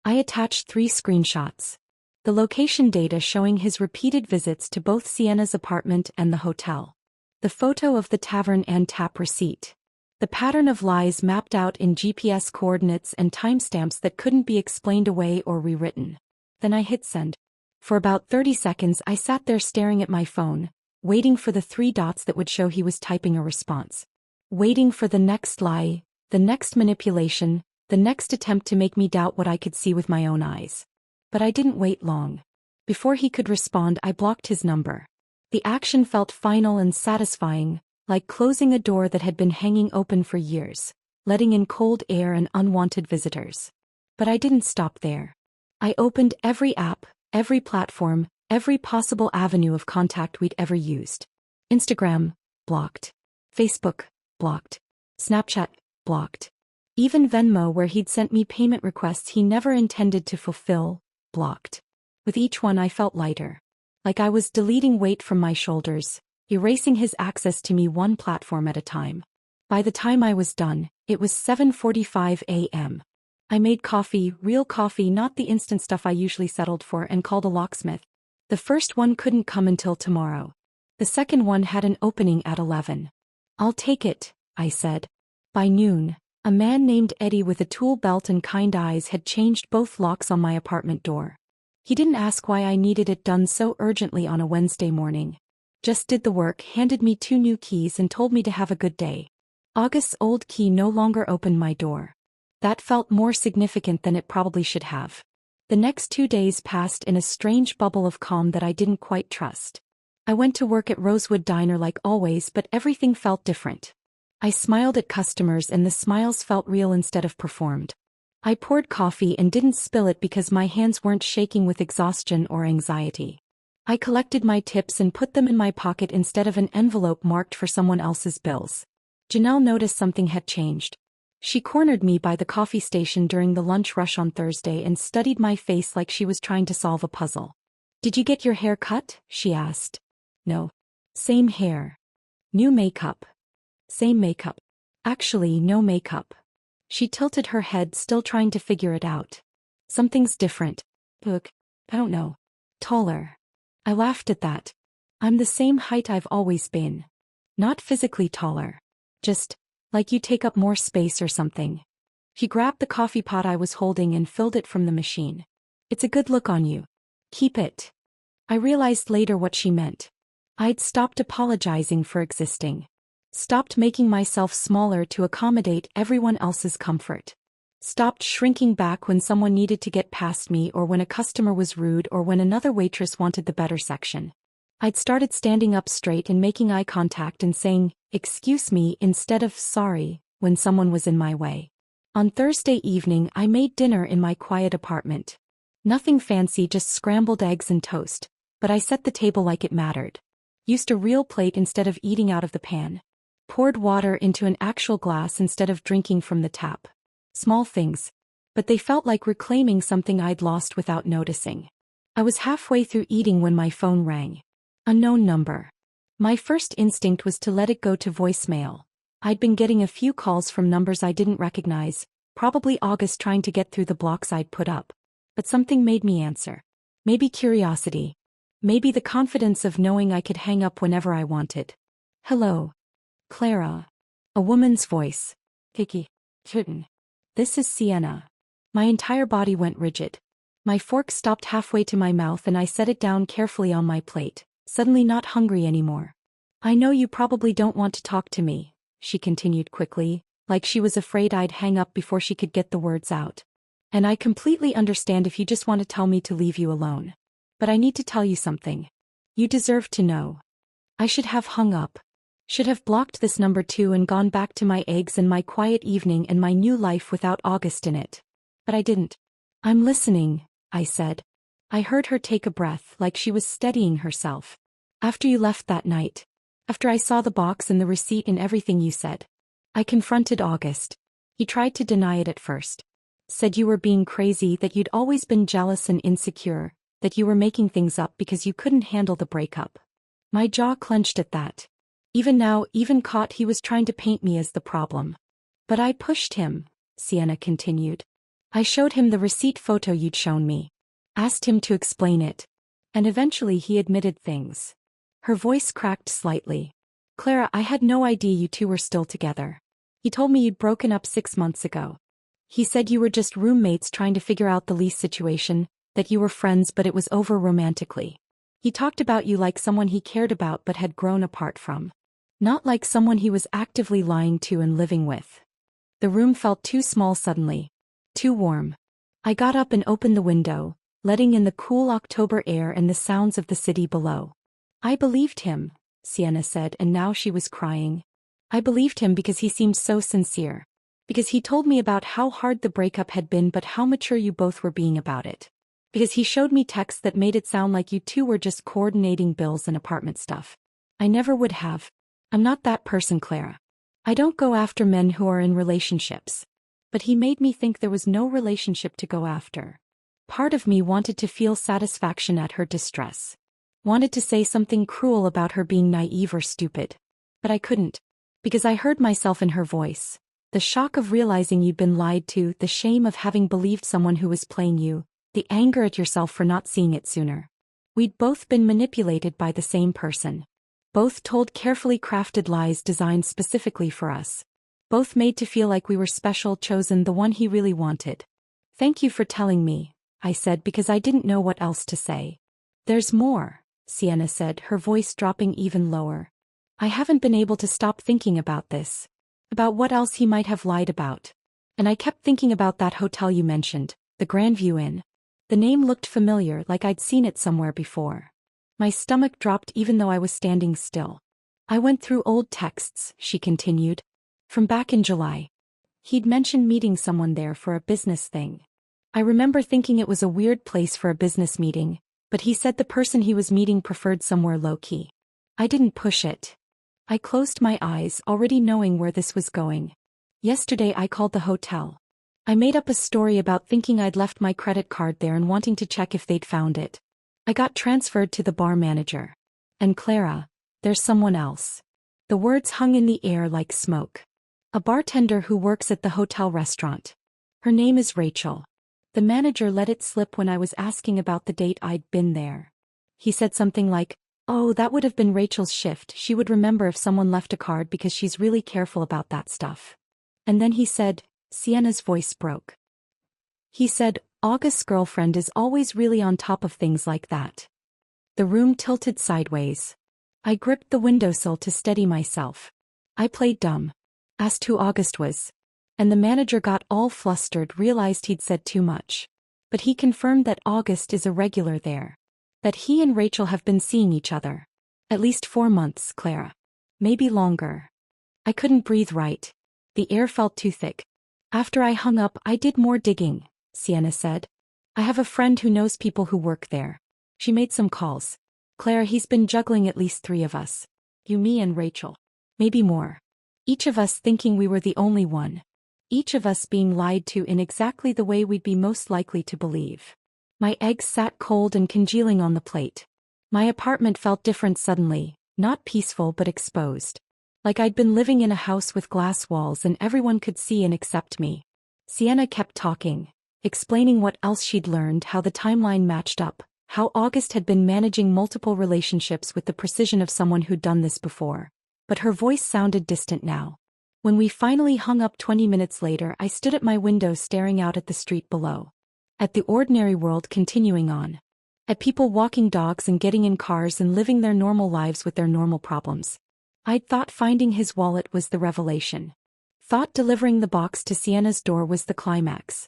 I attached 3 screenshots. The location data showing his repeated visits to both Sienna's apartment and the hotel. The photo of the Tavern and Tap receipt. The pattern of lies mapped out in GPS coordinates and timestamps that couldn't be explained away or rewritten. Then I hit send. For about 30 seconds I sat there staring at my phone, waiting for the 3 dots that would show he was typing a response. Waiting for the next lie, the next manipulation, the next attempt to make me doubt what I could see with my own eyes. But I didn't wait long. Before he could respond, I blocked his number. The action felt final and satisfying, like closing a door that had been hanging open for years, letting in cold air and unwanted visitors. But I didn't stop there. I opened every app, every platform, every possible avenue of contact we'd ever used. Instagram, blocked. Facebook, blocked. Snapchat, blocked. Even Venmo, where he'd sent me payment requests he never intended to fulfill, blocked. With each one I felt lighter. Like I was deleting weight from my shoulders, erasing his access to me one platform at a time. By the time I was done, it was 7:45 a.m. I made coffee, real coffee, not the instant stuff I usually settled for, and called a locksmith. The first one couldn't come until tomorrow. The second one had an opening at 11. I'll take it, I said. By noon, a man named Eddie with a tool belt and kind eyes had changed both locks on my apartment door. He didn't ask why I needed it done so urgently on a Wednesday morning. Just did the work, handed me 2 new keys and told me to have a good day. August's old key no longer opened my door. That felt more significant than it probably should have. The next 2 days passed in a strange bubble of calm that I didn't quite trust. I went to work at Rosewood Diner like always, but everything felt different. I smiled at customers and the smiles felt real instead of performed. I poured coffee and didn't spill it because my hands weren't shaking with exhaustion or anxiety. I collected my tips and put them in my pocket instead of an envelope marked for someone else's bills. Janelle noticed something had changed. She cornered me by the coffee station during the lunch rush on Thursday and studied my face like she was trying to solve a puzzle. "Did you get your hair cut?" she asked. "No." "Same hair." "New makeup?" "Same makeup." "Actually, no makeup." She tilted her head, still trying to figure it out. "Something's different." "Look, I don't know." "Taller." I laughed at that. "I'm the same height I've always been. Not physically taller. Just, like you take up more space or something." She grabbed the coffee pot I was holding and filled it from the machine. "It's a good look on you. Keep it." I realized later what she meant. I'd stopped apologizing for existing. Stopped making myself smaller to accommodate everyone else's comfort. Stopped shrinking back when someone needed to get past me, or when a customer was rude, or when another waitress wanted the better section. I'd started standing up straight and making eye contact and saying, "Excuse me," instead of "sorry," when someone was in my way. On Thursday evening I made dinner in my quiet apartment. Nothing fancy, just scrambled eggs and toast, but I set the table like it mattered. Used a real plate instead of eating out of the pan. Poured water into an actual glass instead of drinking from the tap. Small things, but they felt like reclaiming something I'd lost without noticing. I was halfway through eating when my phone rang. Unknown number. My first instinct was to let it go to voicemail. I'd been getting a few calls from numbers I didn't recognize, probably August trying to get through the blocks I'd put up. But something made me answer. Maybe curiosity. Maybe the confidence of knowing I could hang up whenever I wanted. "Hello. Clara." A woman's voice. "Kiki. Kitten. This is Sienna." My entire body went rigid. My fork stopped halfway to my mouth and I set it down carefully on my plate, suddenly not hungry anymore. "I know you probably don't want to talk to me," she continued quickly, like she was afraid I'd hang up before she could get the words out. "And I completely understand if you just want to tell me to leave you alone. But I need to tell you something. You deserve to know." I should have hung up. Should have blocked this number too and gone back to my eggs and my quiet evening and my new life without August in it. But I didn't. "I'm listening," I said. I heard her take a breath, like she was steadying herself. After you left that night. After I saw the box and the receipt and everything you said. I confronted August. He tried to deny it at first. Said you were being crazy, that you'd always been jealous and insecure, that you were making things up because you couldn't handle the breakup. My jaw clenched at that. Even now, even caught, he was trying to paint me as the problem. But I pushed him, Sienna continued. I showed him the receipt photo you'd shown me. Asked him to explain it. And eventually he admitted things. Her voice cracked slightly. Clara, I had no idea you two were still together. He told me you'd broken up 6 months ago. He said you were just roommates trying to figure out the lease situation, that you were friends but it was over romantically. He talked about you like someone he cared about but had grown apart from. Not like someone he was actively lying to and living with. The room felt too small suddenly. Too warm. I got up and opened the window, letting in the cool October air and the sounds of the city below. I believed him, Sienna said, and now she was crying. I believed him because he seemed so sincere. Because he told me about how hard the breakup had been but how mature you both were being about it. Because he showed me texts that made it sound like you two were just coordinating bills and apartment stuff. I never would have. I'm not that person, Clara. I don't go after men who are in relationships. But he made me think there was no relationship to go after. Part of me wanted to feel satisfaction at her distress. Wanted to say something cruel about her being naive or stupid. But I couldn't. Because I heard myself in her voice. The shock of realizing you'd been lied to, the shame of having believed someone who was playing you, the anger at yourself for not seeing it sooner. We'd both been manipulated by the same person. Both told carefully crafted lies designed specifically for us. Both made to feel like we were special, chosen, the one he really wanted. Thank you for telling me, I said, because I didn't know what else to say. There's more, Sienna said, her voice dropping even lower. I haven't been able to stop thinking about this. About what else he might have lied about. And I kept thinking about that hotel you mentioned, the Grandview Inn. The name looked familiar, like I'd seen it somewhere before. My stomach dropped even though I was standing still. I went through old texts, she continued. From back in July. He'd mentioned meeting someone there for a business thing. I remember thinking it was a weird place for a business meeting, but he said the person he was meeting preferred somewhere low-key. I didn't push it. I closed my eyes, already knowing where this was going. Yesterday I called the hotel. I made up a story about thinking I'd left my credit card there and wanting to check if they'd found it. I got transferred to the bar manager. And Clara, there's someone else. The words hung in the air like smoke. A bartender who works at the hotel restaurant. Her name is Rachel. The manager let it slip when I was asking about the date I'd been there. He said something like, "Oh, that would have been Rachel's shift. She would remember if someone left a card because she's really careful about that stuff." And then he said, Sienna's voice broke. He said, August's girlfriend is always really on top of things like that. The room tilted sideways. I gripped the windowsill to steady myself. I played dumb. Asked who August was. And the manager got all flustered, realized he'd said too much. But he confirmed that August is a regular there. That he and Rachel have been seeing each other. At least 4 months, Clara. Maybe longer. I couldn't breathe right. The air felt too thick. After I hung up, I did more digging, Sienna said. I have a friend who knows people who work there. She made some calls. Clara, he's been juggling at least 3 of us. You, me, and Rachel. Maybe more. Each of us thinking we were the only one. Each of us being lied to in exactly the way we'd be most likely to believe. My eggs sat cold and congealing on the plate. My apartment felt different suddenly, not peaceful but exposed. Like I'd been living in a house with glass walls and everyone could see and accept me. Sienna kept talking, explaining what else she'd learned, how the timeline matched up, how August had been managing multiple relationships with the precision of someone who'd done this before. But her voice sounded distant now. When we finally hung up 20 minutes later, I stood at my window staring out at the street below. At the ordinary world continuing on. At people walking dogs and getting in cars and living their normal lives with their normal problems. I'd thought finding his wallet was the revelation. Thought delivering the box to Sienna's door was the climax.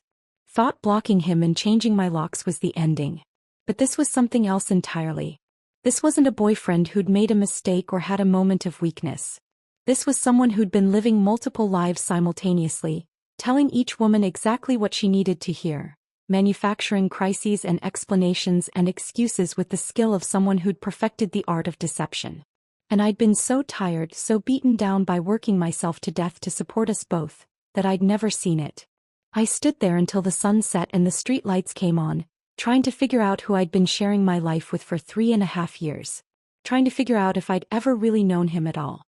Thought blocking him and changing my locks was the ending. But this was something else entirely. This wasn't a boyfriend who'd made a mistake or had a moment of weakness. This was someone who'd been living multiple lives simultaneously, telling each woman exactly what she needed to hear, manufacturing crises and explanations and excuses with the skill of someone who'd perfected the art of deception. And I'd been so tired, so beaten down by working myself to death to support us both, that I'd never seen it. I stood there until the sun set and the street lights came on, trying to figure out who I'd been sharing my life with for 3.5 years. Trying to figure out if I'd ever really known him at all.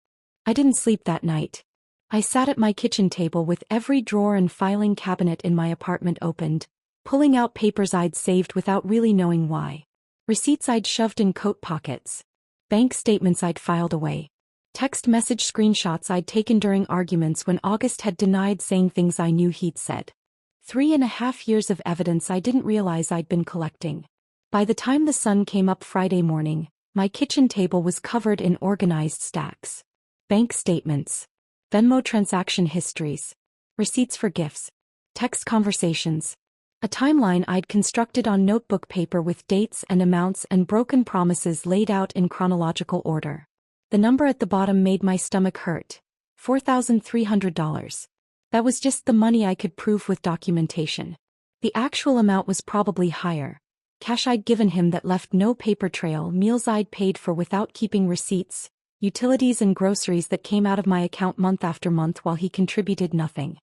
I didn't sleep that night. I sat at my kitchen table with every drawer and filing cabinet in my apartment opened, pulling out papers I'd saved without really knowing why. Receipts I'd shoved in coat pockets. Bank statements I'd filed away. Text message screenshots I'd taken during arguments when August had denied saying things I knew he'd said. 3.5 years of evidence I didn't realize I'd been collecting. By the time the sun came up Friday morning, my kitchen table was covered in organized stacks. Bank statements. Venmo transaction histories. Receipts for gifts. Text conversations. A timeline I'd constructed on notebook paper with dates and amounts and broken promises laid out in chronological order. The number at the bottom made my stomach hurt. $4,300. That was just the money I could prove with documentation. The actual amount was probably higher. Cash I'd given him that left no paper trail, meals I'd paid for without keeping receipts, utilities and groceries that came out of my account month after month while he contributed nothing.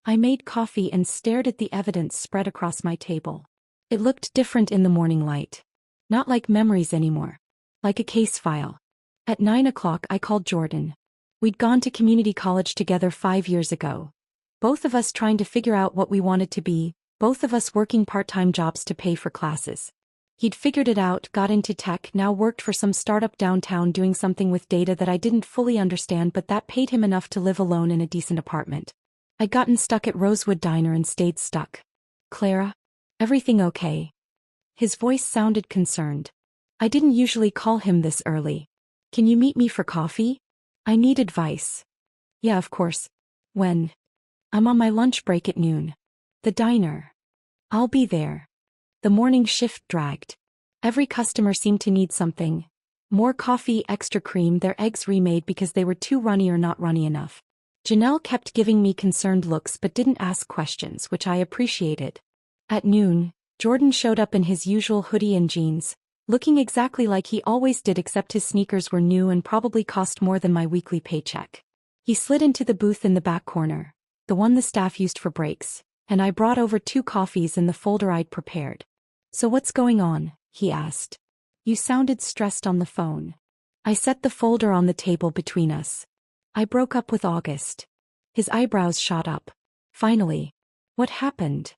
I made coffee and stared at the evidence spread across my table. It looked different in the morning light. Not like memories anymore. Like a case file. At 9 o'clock I called Jordan. We'd gone to community college together 5 years ago. Both of us trying to figure out what we wanted to be, both of us working part-time jobs to pay for classes. He'd figured it out, got into tech, now worked for some startup downtown doing something with data that I didn't fully understand but that paid him enough to live alone in a decent apartment. I'd gotten stuck at Rosewood Diner and stayed stuck. Clara? Everything okay? His voice sounded concerned. I didn't usually call him this early. Can you meet me for coffee? I need advice. Yeah, of course. When? I'm on my lunch break at noon. The diner. I'll be there. The morning shift dragged. Every customer seemed to need something. More coffee, extra cream, their eggs remade because they were too runny or not runny enough. Janelle kept giving me concerned looks but didn't ask questions, which I appreciated. At noon, Jordan showed up in his usual hoodie and jeans, looking exactly like he always did except his sneakers were new and probably cost more than my weekly paycheck. He slid into the booth in the back corner, the one the staff used for breaks, and I brought over 2 coffees in the folder I'd prepared. So what's going on? He asked. You sounded stressed on the phone. I set the folder on the table between us. I broke up with August. His eyebrows shot up. Finally. What happened?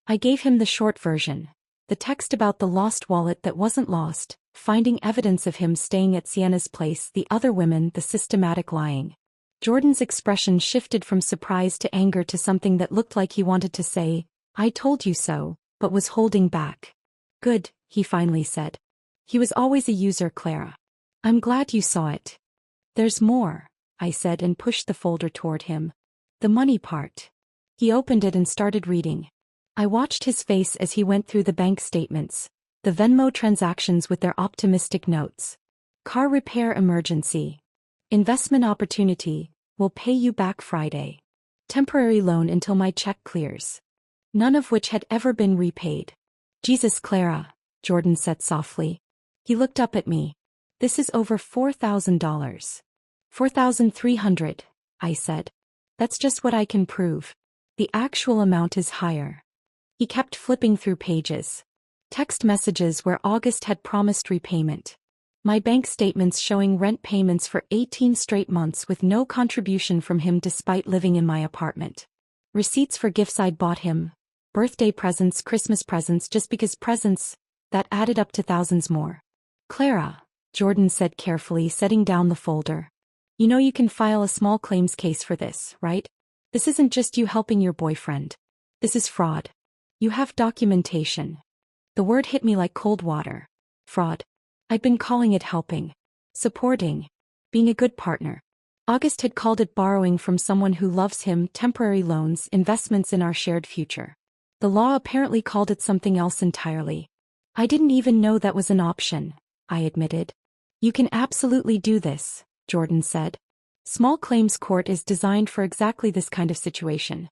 I gave him the short version. The text about the lost wallet that wasn't lost, finding evidence of him staying at Sienna's place, the other women, the systematic lying. Jordan's expression shifted from surprise to anger to something that looked like he wanted to say, I told you so, but was holding back. Good, he finally said. He was always a user, Clara. I'm glad you saw it. There's more, I said and pushed the folder toward him. The money part. He opened it and started reading. I watched his face as he went through the bank statements, the Venmo transactions with their optimistic notes. Car repair emergency. Investment opportunity, will pay you back Friday. Temporary loan until my check clears. None of which had ever been repaid. Jesus, Clara, Jordan said softly. He looked up at me. This is over $4,000. $4,300, I said. That's just what I can prove. The actual amount is higher. He kept flipping through pages. Text messages where August had promised repayment. My bank statements showing rent payments for 18 straight months with no contribution from him despite living in my apartment. Receipts for gifts I'd bought him. Birthday presents, Christmas presents, just because presents, that added up to thousands more. Clara, Jordan said carefully, setting down the folder. You know you can file a small claims case for this, right? This isn't just you helping your boyfriend. This is fraud. You have documentation. The word hit me like cold water. Fraud. I'd been calling it helping. Supporting. Being a good partner. August had called it borrowing from someone who loves him, temporary loans, investments in our shared future. The law apparently called it something else entirely. I didn't even know that was an option, I admitted. You can absolutely do this, Jordan said. Small claims court is designed for exactly this kind of situation.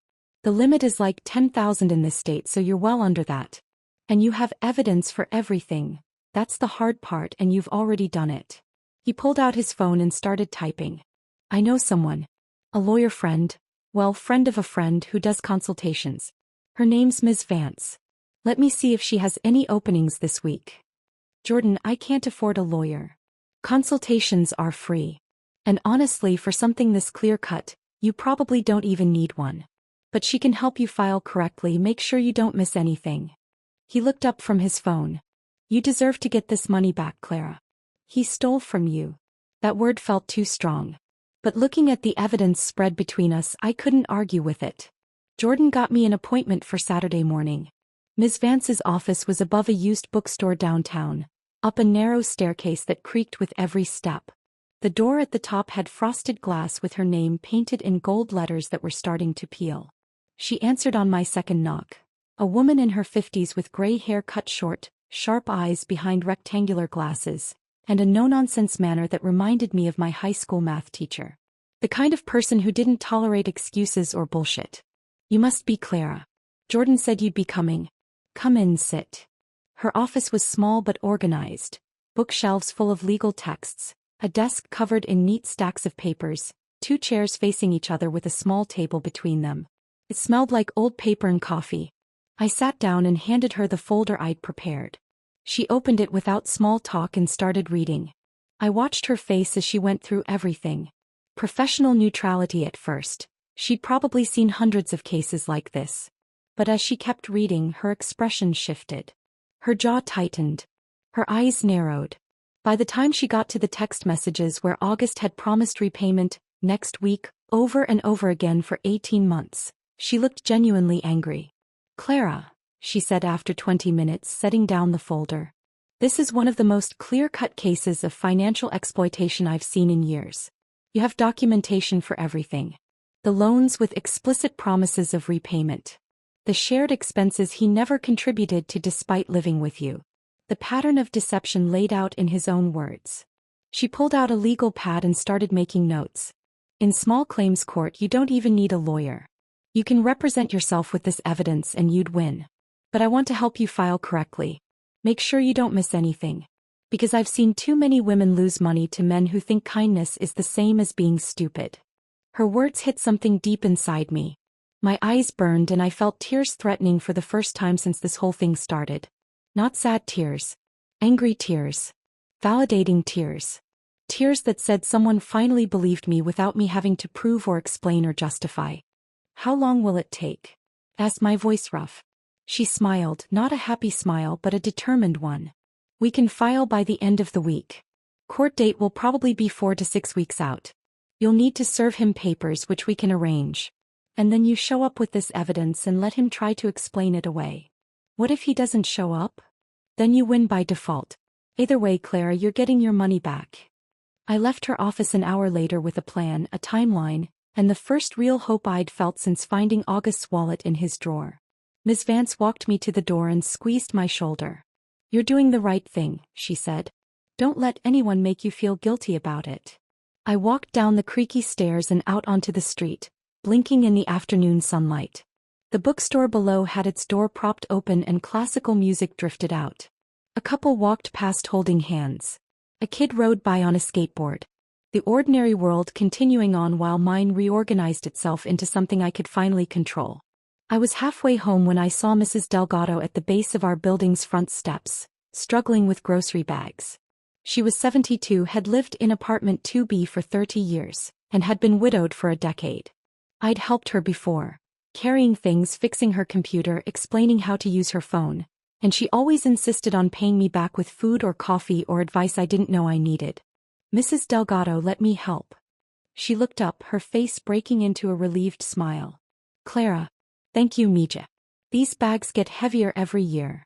The limit is like 10,000 in this state, so you're well under that. And you have evidence for everything. That's the hard part, and you've already done it. He pulled out his phone and started typing. I know someone. A lawyer friend. Well, friend of a friend who does consultations. Her name's Ms. Vance. Let me see if she has any openings this week. Jordan, I can't afford a lawyer. Consultations are free. And honestly, for something this clear-cut, you probably don't even need one. But she can help you file correctly. Make sure you don't miss anything. He looked up from his phone. You deserve to get this money back, Clara. He stole from you. That word felt too strong. But looking at the evidence spread between us, I couldn't argue with it. Jordan got me an appointment for Saturday morning. Ms. Vance's office was above a used bookstore downtown, up a narrow staircase that creaked with every step. The door at the top had frosted glass with her name painted in gold letters that were starting to peel. She answered on my second knock. A woman in her 50s with gray hair cut short, sharp eyes behind rectangular glasses, and a no-nonsense manner that reminded me of my high school math teacher. The kind of person who didn't tolerate excuses or bullshit. You must be Clara. Jordan said you'd be coming. Come in, sit. Her office was small but organized. Bookshelves full of legal texts, a desk covered in neat stacks of papers, 2 chairs facing each other with a small table between them. It smelled like old paper and coffee. I sat down and handed her the folder I'd prepared. She opened it without small talk and started reading. I watched her face as she went through everything. Professional neutrality at first. She'd probably seen hundreds of cases like this. But as she kept reading, her expression shifted. Her jaw tightened. Her eyes narrowed. By the time she got to the text messages where August had promised repayment next week, over and over again for 18 months, she looked genuinely angry. Clara, she said after 20 minutes, setting down the folder. This is one of the most clear-cut cases of financial exploitation I've seen in years. You have documentation for everything. The loans with explicit promises of repayment. The shared expenses he never contributed to despite living with you. The pattern of deception laid out in his own words. She pulled out a legal pad and started making notes. In small claims court, you don't even need a lawyer. You can represent yourself with this evidence and you'd win. But I want to help you file correctly. Make sure you don't miss anything. Because I've seen too many women lose money to men who think kindness is the same as being stupid. Her words hit something deep inside me. My eyes burned and I felt tears threatening for the first time since this whole thing started. Not sad tears. Angry tears. Validating tears. Tears that said someone finally believed me without me having to prove or explain or justify. How long will it take? Asked my voice rough. She smiled, not a happy smile but a determined one. We can file by the end of the week. Court date will probably be 4 to 6 weeks out. You'll need to serve him papers which we can arrange. And then you show up with this evidence and let him try to explain it away. What if he doesn't show up? Then you win by default. Either way, Clara, you're getting your money back. I left her office an hour later with a plan, a timeline, and the first real hope I'd felt since finding August's wallet in his drawer. Ms. Vance walked me to the door and squeezed my shoulder. You're doing the right thing, she said. Don't let anyone make you feel guilty about it. I walked down the creaky stairs and out onto the street, blinking in the afternoon sunlight. The bookstore below had its door propped open and classical music drifted out. A couple walked past holding hands. A kid rode by on a skateboard. The ordinary world continuing on while mine reorganized itself into something I could finally control. I was halfway home when I saw Mrs. Delgado at the base of our building's front steps, struggling with grocery bags. She was 72, had lived in apartment 2B for 30 years, and had been widowed for a decade. I'd helped her before, carrying things, fixing her computer, explaining how to use her phone, and she always insisted on paying me back with food or coffee or advice I didn't know I needed. Mrs. Delgado let me help. She looked up, her face breaking into a relieved smile. Clara. Thank you, Mija. These bags get heavier every year.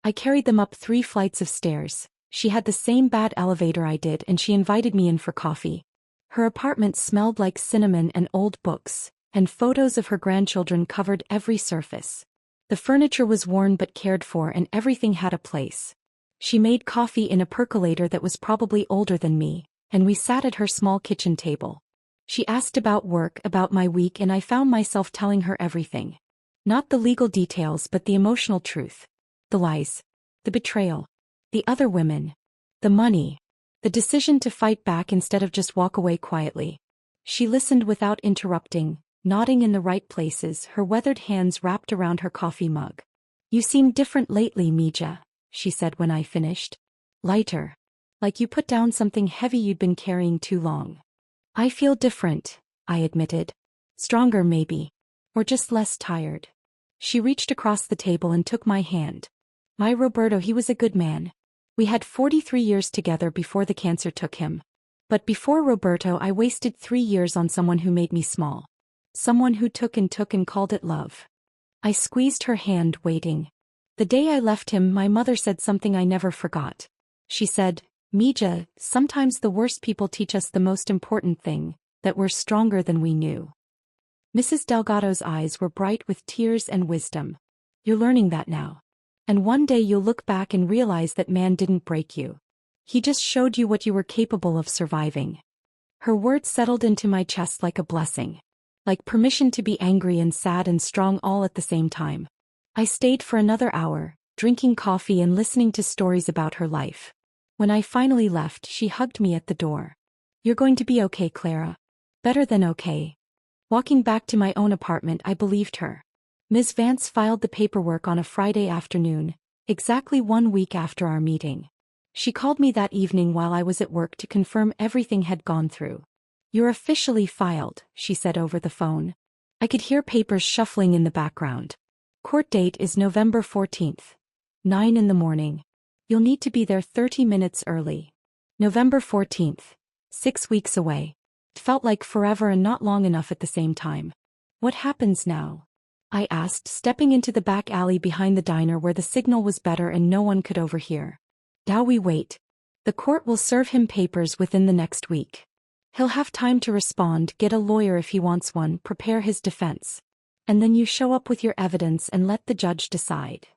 I carried them up 3 flights of stairs. She had the same bad elevator I did and she invited me in for coffee. Her apartment smelled like cinnamon and old books, and photos of her grandchildren covered every surface. The furniture was worn but cared for and everything had a place. She made coffee in a percolator that was probably older than me, and we sat at her small kitchen table. She asked about work, about my week, and I found myself telling her everything. Not the legal details but the emotional truth. The lies. The betrayal. The other women. The money. The decision to fight back instead of just walk away quietly. She listened without interrupting, nodding in the right places, her weathered hands wrapped around her coffee mug. "You seem different lately, Mija," she said when I finished. "Lighter. Like you put down something heavy you'd been carrying too long." "I feel different," I admitted. "Stronger maybe. Or just less tired." She reached across the table and took my hand. "My Roberto, he was a good man. We had 43 years together before the cancer took him. But before Roberto, I wasted 3 years on someone who made me small. Someone who took and called it love." I squeezed her hand, waiting. The day I left him, my mother said something I never forgot. She said, "Mija, sometimes the worst people teach us the most important thing, that we're stronger than we knew." Mrs. Delgado's eyes were bright with tears and wisdom. "You're learning that now. And one day you'll look back and realize that man didn't break you. He just showed you what you were capable of surviving." Her words settled into my chest like a blessing. Like permission to be angry and sad and strong all at the same time. I stayed for another hour, drinking coffee and listening to stories about her life. When I finally left, she hugged me at the door. "You're going to be okay, Clara. Better than okay." Walking back to my own apartment, I believed her. Ms. Vance filed the paperwork on a Friday afternoon, exactly 1 week after our meeting. She called me that evening while I was at work to confirm everything had gone through. "You're officially filed," she said over the phone. I could hear papers shuffling in the background. "Court date is November 14th. 9 in the morning. You'll need to be there 30 minutes early." November 14th. 6 weeks away. It felt like forever and not long enough at the same time. "What happens now?" I asked, stepping into the back alley behind the diner where the signal was better and no one could overhear. "Now we wait. The court will serve him papers within the next week. He'll have time to respond, get a lawyer if he wants one, prepare his defense. And then you show up with your evidence and let the judge decide."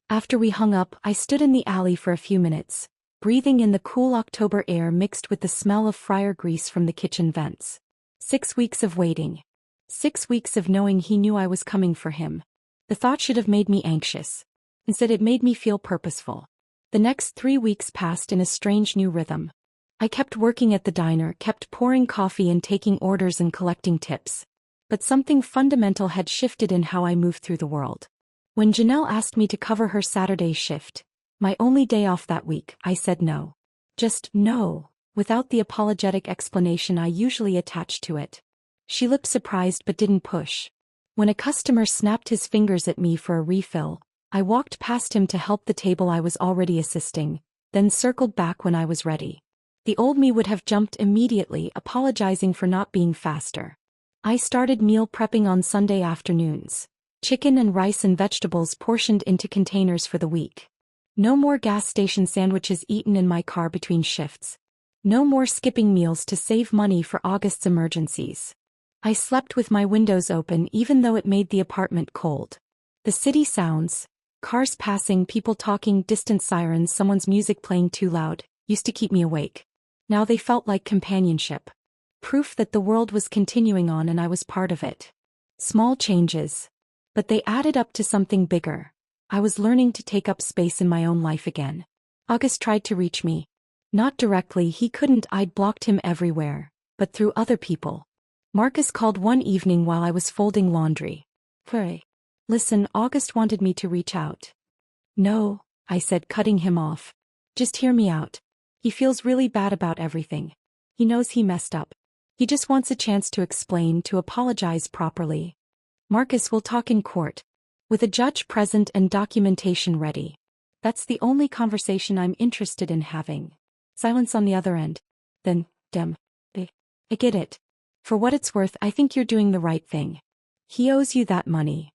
After we hung up, I stood in the alley for a few minutes, breathing in the cool October air mixed with the smell of fryer grease from the kitchen vents. 6 weeks of waiting. 6 weeks of knowing he knew I was coming for him. The thought should have made me anxious. Instead, it made me feel purposeful. The next 3 weeks passed in a strange new rhythm. I kept working at the diner, kept pouring coffee and taking orders and collecting tips. But something fundamental had shifted in how I moved through the world. When Janelle asked me to cover her Saturday shift, my only day off that week, I said no. Just no, without the apologetic explanation I usually attach to it. She looked surprised but didn't push. When a customer snapped his fingers at me for a refill, I walked past him to help the table I was already assisting, then circled back when I was ready. The old me would have jumped immediately, apologizing for not being faster. I started meal prepping on Sunday afternoons. Chicken and rice and vegetables portioned into containers for the week. No more gas station sandwiches eaten in my car between shifts. No more skipping meals to save money for August's emergencies. I slept with my windows open even though it made the apartment cold. The city sounds, cars passing, people talking, distant sirens, someone's music playing too loud, used to keep me awake. Now they felt like companionship. Proof that the world was continuing on and I was part of it. Small changes. But they added up to something bigger. I was learning to take up space in my own life again. August tried to reach me. Not directly, he couldn't, I'd blocked him everywhere, but through other people. Marcus called one evening while I was folding laundry. "Hey. Listen, August wanted me to reach out." "No," I said, cutting him off. "Just hear me out. He feels really bad about everything. He knows he messed up. He just wants a chance to explain, to apologize properly. Marcus will talk in court. With a judge present and documentation ready. That's the only conversation I'm interested in having." Silence on the other end. Then, I get it. For what it's worth, I think you're doing the right thing. He owes you that money."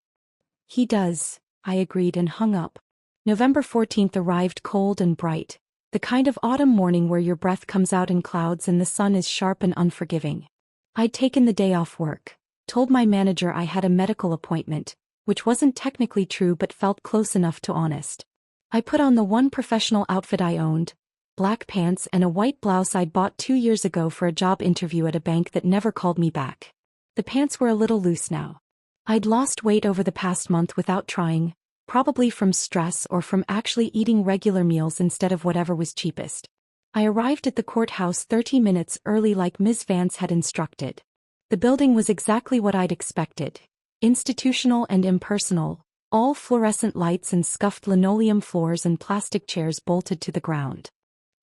"He does," I agreed and hung up. November 14th arrived cold and bright. The kind of autumn morning where your breath comes out in clouds and the sun is sharp and unforgiving. I'd taken the day off work, told my manager I had a medical appointment, which wasn't technically true but felt close enough to honest. I put on the one professional outfit I owned, black pants and a white blouse I'd bought 2 years ago for a job interview at a bank that never called me back. The pants were a little loose now. I'd lost weight over the past month without trying, probably from stress or from actually eating regular meals instead of whatever was cheapest. I arrived at the courthouse 30 minutes early like Ms. Vance had instructed. The building was exactly what I'd expected. Institutional and impersonal, all fluorescent lights and scuffed linoleum floors and plastic chairs bolted to the ground.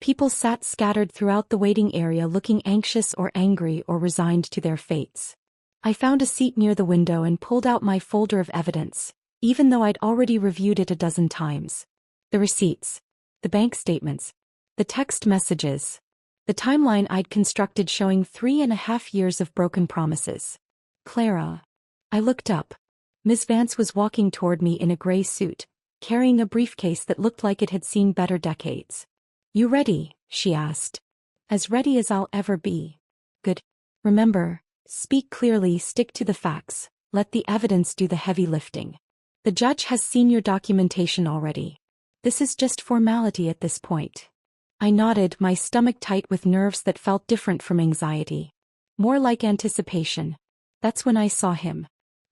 People sat scattered throughout the waiting area looking anxious or angry or resigned to their fates. I found a seat near the window and pulled out my folder of evidence, even though I'd already reviewed it a dozen times. The receipts. The bank statements. The text messages. The timeline I'd constructed showing 3.5 years of broken promises. Clara. I looked up. Ms. Vance was walking toward me in a gray suit, carrying a briefcase that looked like it had seen better decades. "You ready?" she asked. "As ready as I'll ever be." "Good. Remember, speak clearly, stick to the facts, let the evidence do the heavy lifting. The judge has seen your documentation already. This is just formality at this point." I nodded, my stomach tight with nerves that felt different from anxiety. More like anticipation. That's when I saw him.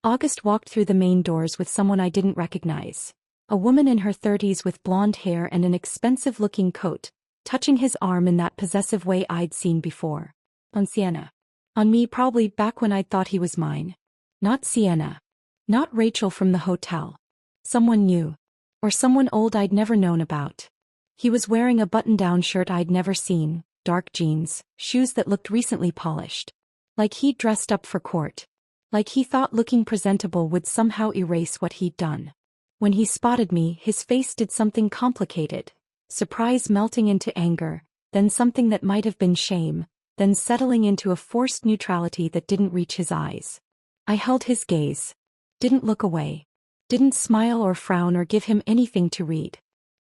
August walked through the main doors with someone I didn't recognize. A woman in her 30s with blonde hair and an expensive-looking coat, touching his arm in that possessive way I'd seen before. On Sienna. On me, probably back when I'd thought he was mine. Not Sienna. Not Rachel from the hotel. Someone new. Or someone old I'd never known about. He was wearing a button-down shirt I'd never seen, dark jeans, shoes that looked recently polished. Like he'd dressed up for court. Like he thought looking presentable would somehow erase what he'd done. When he spotted me, his face did something complicated. Surprise melting into anger, then something that might have been shame, then settling into a forced neutrality that didn't reach his eyes. I held his gaze. Didn't look away. Didn't smile or frown or give him anything to read.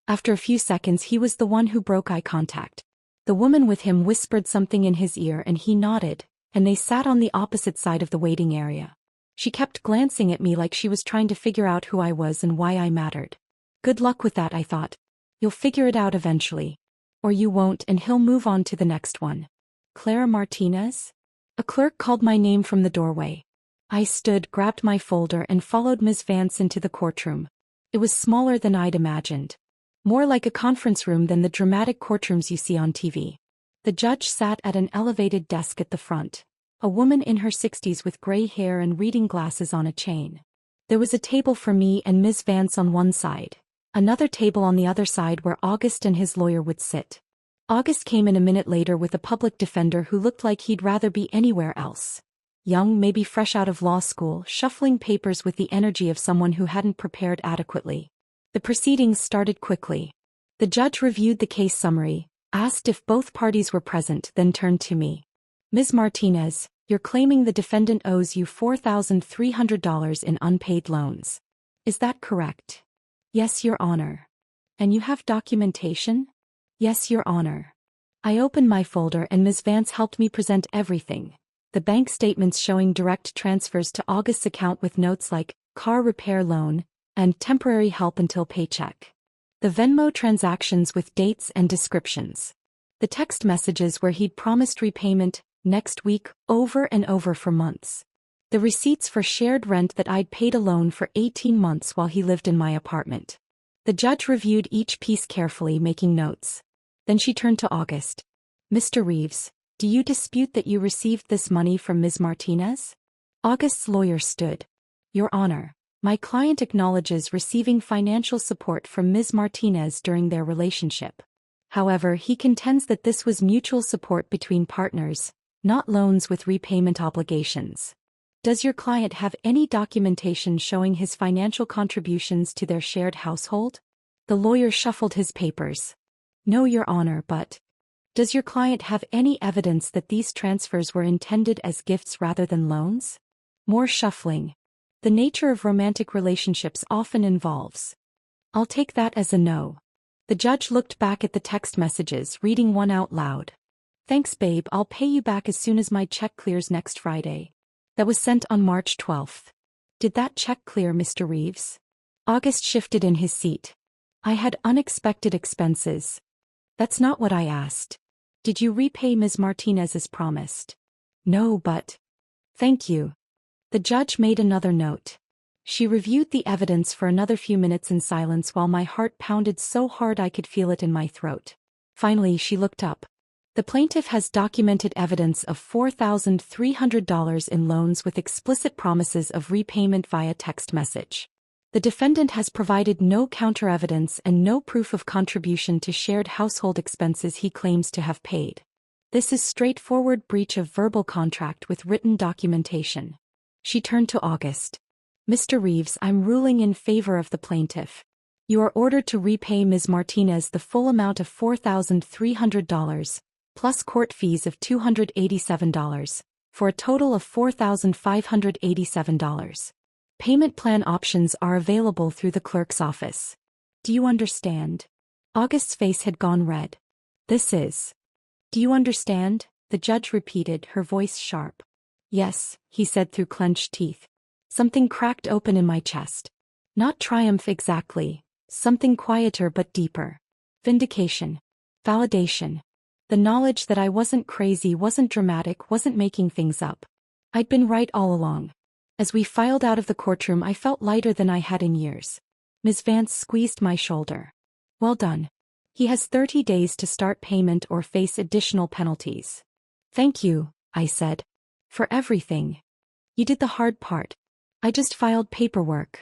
After a few seconds he was the one who broke eye contact. The woman with him whispered something in his ear and he nodded, and they sat on the opposite side of the waiting area. She kept glancing at me like she was trying to figure out who I was and why I mattered. Good luck with that, I thought. You'll figure it out eventually. Or you won't and he'll move on to the next one. Clara Martinez? A clerk called my name from the doorway. I stood, grabbed my folder and followed Ms. Vance into the courtroom. It was smaller than I'd imagined. More like a conference room than the dramatic courtrooms you see on TV. The judge sat at an elevated desk at the front. A woman in her 60s with gray hair and reading glasses on a chain. There was a table for me and Ms. Vance on one side. Another table on the other side where August and his lawyer would sit. August came in a minute later with a public defender who looked like he'd rather be anywhere else. Young, maybe fresh out of law school, shuffling papers with the energy of someone who hadn't prepared adequately. The proceedings started quickly. The judge reviewed the case summary, asked if both parties were present, then turned to me. "Ms. Martinez, you're claiming the defendant owes you $4,300 in unpaid loans. Is that correct?" "Yes, Your Honor." "And you have documentation?" "Yes, Your Honor." I opened my folder and Ms. Vance helped me present everything. The bank statements showing direct transfers to August's account with notes like, car repair loan, and temporary help until paycheck. The Venmo transactions with dates and descriptions. The text messages where he'd promised repayment next week over and over for months. The receipts for shared rent that I'd paid alone for 18 months while he lived in my apartment. The judge reviewed each piece carefully, making notes. Then she turned to August. "Mr. Reeves, do you dispute that you received this money from Ms. Martinez?" August's lawyer stood. "Your Honor, my client acknowledges receiving financial support from Ms. Martinez during their relationship. However, he contends that this was mutual support between partners, not loans with repayment obligations. Does your client have any documentation showing his financial contributions to their shared household?" The lawyer shuffled his papers. "No, Your Honor, but does your client have any evidence that these transfers were intended as gifts rather than loans?" More shuffling. The nature of romantic relationships often involves. "I'll take that as a no." The judge looked back at the text messages, reading one out loud. "Thanks, babe, I'll pay you back as soon as my check clears next Friday." That was sent on March 12th. "Did that check clear, Mr. Reeves?" August shifted in his seat. "I had unexpected expenses." "That's not what I asked. Did you repay Ms. Martinez as promised?" "No, but..." "Thank you." The judge made another note. She reviewed the evidence for another few minutes in silence while my heart pounded so hard I could feel it in my throat. Finally, she looked up. The plaintiff has documented evidence of $4,300 in loans with explicit promises of repayment via text message. The defendant has provided no counter-evidence and no proof of contribution to shared household expenses he claims to have paid. This is straightforward breach of verbal contract with written documentation. She turned to August. Mr. Reeves, I'm ruling in favor of the plaintiff. You are ordered to repay Ms. Martinez the full amount of $4,300, plus court fees of $287, for a total of $4,587. Payment plan options are available through the clerk's office. Do you understand? August's face had gone red. Do you understand? The judge repeated, her voice sharp. Yes, he said through clenched teeth. Something cracked open in my chest. Not triumph exactly, something quieter but deeper. Vindication. Validation. The knowledge that I wasn't crazy, wasn't dramatic, wasn't making things up. I'd been right all along. As we filed out of the courtroom, I felt lighter than I had in years. Ms. Vance squeezed my shoulder. Well done. He has 30 days to start payment or face additional penalties. Thank you, I said. For everything. You did the hard part. I just filed paperwork.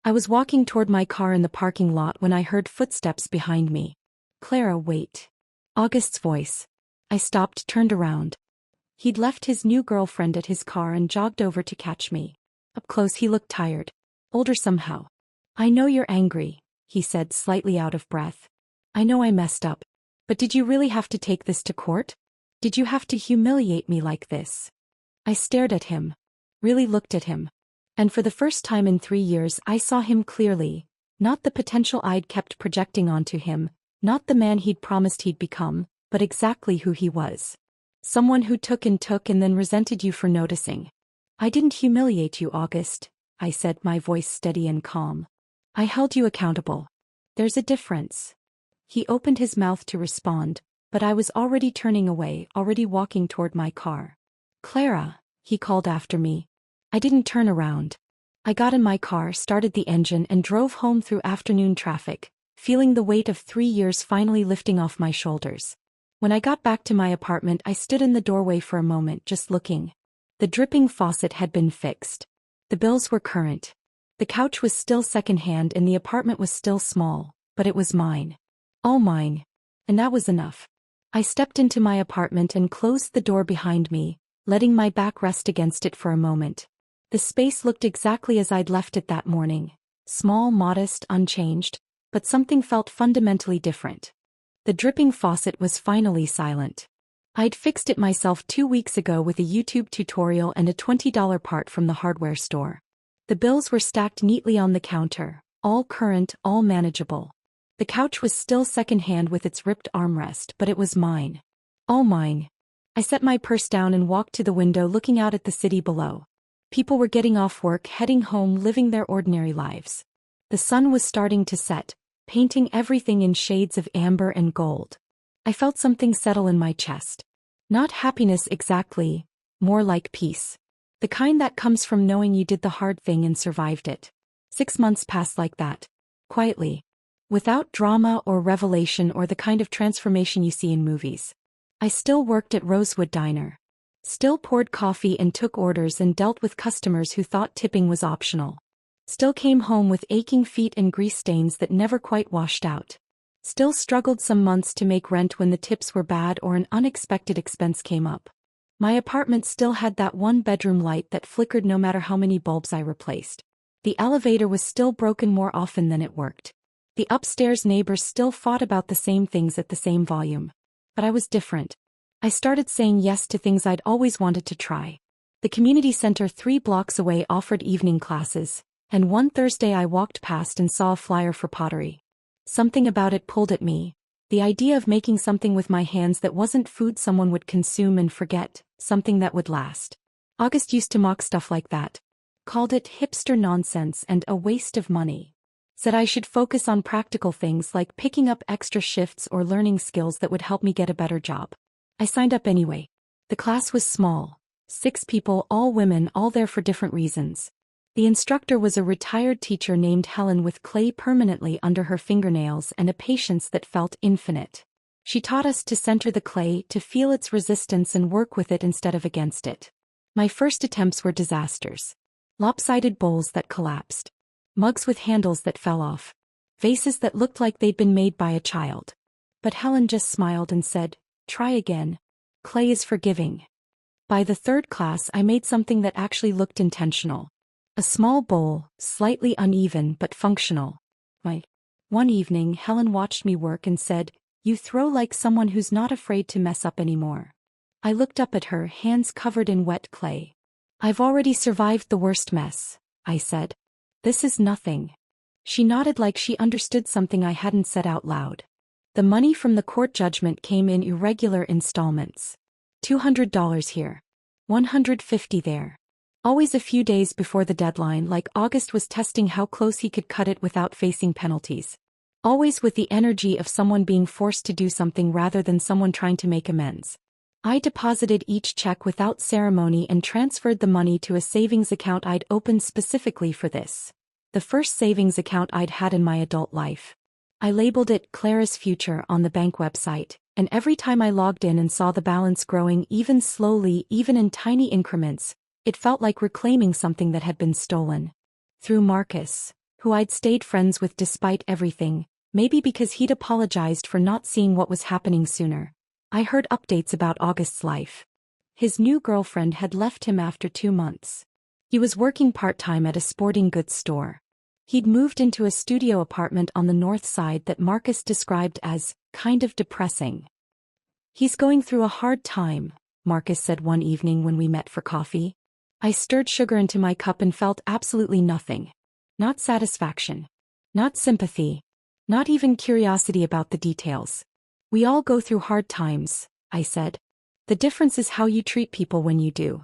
I was walking toward my car in the parking lot when I heard footsteps behind me. Clara, wait. August's voice. I stopped, turned around. He'd left his new girlfriend at his car and jogged over to catch me. Up close he looked tired. Older somehow. I know you're angry, he said, slightly out of breath. I know I messed up. But did you really have to take this to court? Did you have to humiliate me like this? I stared at him. Really looked at him. And for the first time in 3 years I saw him clearly. Not the potential I'd kept projecting onto him. Not the man he'd promised he'd become, but exactly who he was. Someone who took and then resented you for noticing. I didn't humiliate you, August, I said, my voice steady and calm. I held you accountable. There's a difference. He opened his mouth to respond, but I was already turning away, already walking toward my car. Clara, he called after me. I didn't turn around. I got in my car, started the engine and drove home through afternoon traffic, feeling the weight of 3 years finally lifting off my shoulders. When I got back to my apartment, I stood in the doorway for a moment, just looking. The dripping faucet had been fixed. The bills were current. The couch was still secondhand and the apartment was still small, but it was mine. All mine. And that was enough. I stepped into my apartment and closed the door behind me, letting my back rest against it for a moment. The space looked exactly as I'd left it that morning. Small, modest, unchanged, but something felt fundamentally different. The dripping faucet was finally silent. I'd fixed it myself 2 weeks ago with a YouTube tutorial and a $20 part from the hardware store. The bills were stacked neatly on the counter, all current, all manageable. The couch was still secondhand with its ripped armrest, but it was mine. All mine. I set my purse down and walked to the window, looking out at the city below. People were getting off work, heading home, living their ordinary lives. The sun was starting to set, painting everything in shades of amber and gold. I felt something settle in my chest. Not happiness exactly, more like peace. The kind that comes from knowing you did the hard thing and survived it. 6 months passed like that. Quietly. Without drama or revelation or the kind of transformation you see in movies. I still worked at Rosewood Diner. Still poured coffee and took orders and dealt with customers who thought tipping was optional. Still came home with aching feet and grease stains that never quite washed out. Still struggled some months to make rent when the tips were bad or an unexpected expense came up. My apartment still had that one-bedroom light that flickered no matter how many bulbs I replaced. The elevator was still broken more often than it worked. The upstairs neighbors still fought about the same things at the same volume. But I was different. I started saying yes to things I'd always wanted to try. The community center 3 blocks away offered evening classes, and one Thursday I walked past and saw a flyer for pottery. Something about it pulled at me. The idea of making something with my hands that wasn't food someone would consume and forget, something that would last. August used to mock stuff like that. Called it hipster nonsense and a waste of money. Said I should focus on practical things like picking up extra shifts or learning skills that would help me get a better job. I signed up anyway. The class was small. 6 people, all women, all there for different reasons. The instructor was a retired teacher named Helen with clay permanently under her fingernails and a patience that felt infinite. She taught us to center the clay, to feel its resistance and work with it instead of against it. My first attempts were disasters. Lopsided bowls that collapsed. Mugs with handles that fell off. Vases that looked like they'd been made by a child. But Helen just smiled and said, "Try again. Clay is forgiving." By the third class I made something that actually looked intentional. A small bowl, slightly uneven but functional. One evening Helen watched me work and said, "You throw like someone who's not afraid to mess up anymore." I looked up at her, hands covered in wet clay. "I've already survived the worst mess," I said. "This is nothing." She nodded like she understood something I hadn't said out loud. The money from the court judgment came in irregular installments. $200 here. $150 there. Always a few days before the deadline, like August was testing how close he could cut it without facing penalties. Always with the energy of someone being forced to do something rather than someone trying to make amends. I deposited each check without ceremony and transferred the money to a savings account I'd opened specifically for this. The first savings account I'd had in my adult life. I labeled it Clara's Future on the bank website, and every time I logged in and saw the balance growing even slowly, even in tiny increments, it felt like reclaiming something that had been stolen. Through Marcus, who I'd stayed friends with despite everything, maybe because he'd apologized for not seeing what was happening sooner, I heard updates about August's life. His new girlfriend had left him after 2 months. He was working part-time at a sporting goods store. He'd moved into a studio apartment on the north side that Marcus described as kind of depressing. "He's going through a hard time," Marcus said one evening when we met for coffee. I stirred sugar into my cup and felt absolutely nothing. Not satisfaction. Not sympathy. Not even curiosity about the details. "We all go through hard times," I said. "The difference is how you treat people when you do."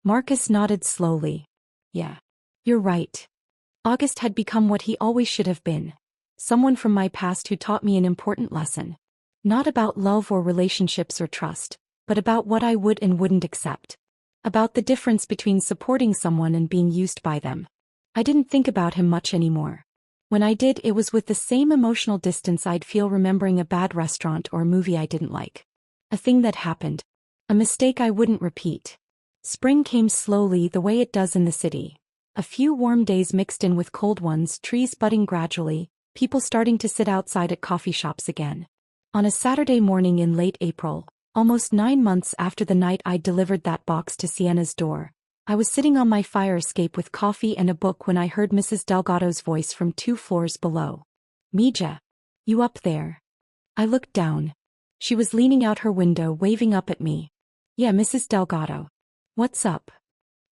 Marcus nodded slowly. "Yeah. You're right." August had become what he always should have been. Someone from my past who taught me an important lesson. Not about love or relationships or trust, but about what I would and wouldn't accept. About the difference between supporting someone and being used by them. I didn't think about him much anymore. When I did, it was with the same emotional distance I'd feel remembering a bad restaurant or a movie I didn't like. A thing that happened. A mistake I wouldn't repeat. Spring came slowly, the way it does in the city. A few warm days mixed in with cold ones, trees budding gradually, people starting to sit outside at coffee shops again. On a Saturday morning in late April, almost 9 months after the night I delivered that box to Sienna's door, I was sitting on my fire escape with coffee and a book when I heard Mrs. Delgado's voice from 2 floors below. "Mija. You up there?" I looked down. She was leaning out her window, waving up at me. "Yeah, Mrs. Delgado. What's up?"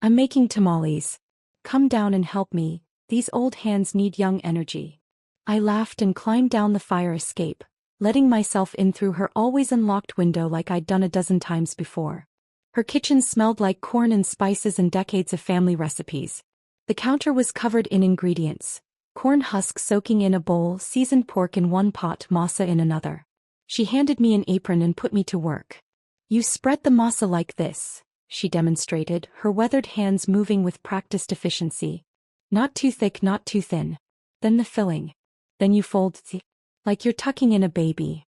"I'm making tamales. Come down and help me, these old hands need young energy." I laughed and climbed down the fire escape, letting myself in through her always unlocked window like I'd done a dozen times before. Her kitchen smelled like corn and spices and decades of family recipes. The counter was covered in ingredients. Corn husks soaking in a bowl, seasoned pork in one pot, masa in another. She handed me an apron and put me to work. "You spread the masa like this," she demonstrated, her weathered hands moving with practiced efficiency. "Not too thick, not too thin. Then the filling. Then you fold like you're tucking in a baby."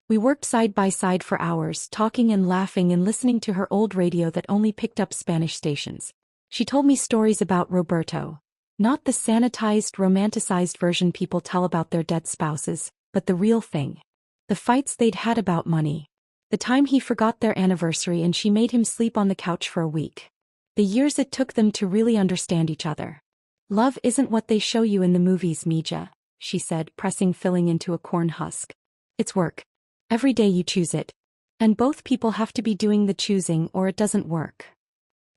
We worked side by side for hours, talking and laughing and listening to her old radio that only picked up Spanish stations. She told me stories about Roberto. Not the sanitized, romanticized version people tell about their dead spouses, but the real thing. The fights they'd had about money. The time he forgot their anniversary and she made him sleep on the couch for a week. The years it took them to really understand each other. "Love isn't what they show you in the movies, Mija," she said, pressing filling into a corn husk. "It's work. Every day you choose it. And both people have to be doing the choosing or it doesn't work."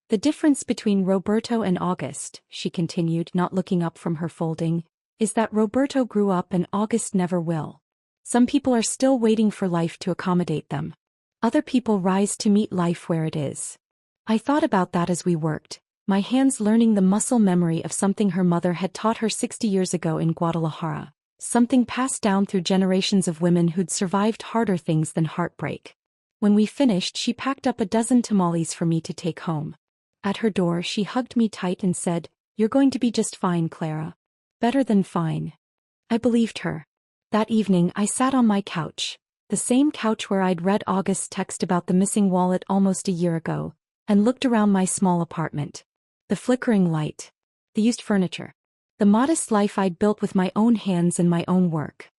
"The difference between Roberto and August," she continued, not looking up from her folding, "is that Roberto grew up and August never will. Some people are still waiting for life to accommodate them. Other people rise to meet life where it is." I thought about that as we worked, my hands learning the muscle memory of something her mother had taught her 60 years ago in Guadalajara. Something passed down through generations of women who'd survived harder things than heartbreak. When we finished, she packed up a dozen tamales for me to take home. At her door, she hugged me tight and said, "You're going to be just fine, Clara. Better than fine." I believed her. That evening I sat on my couch, the same couch where I'd read August's text about the missing wallet almost a year ago, and looked around my small apartment. The flickering light. The used furniture. The modest life I'd built with my own hands and my own work.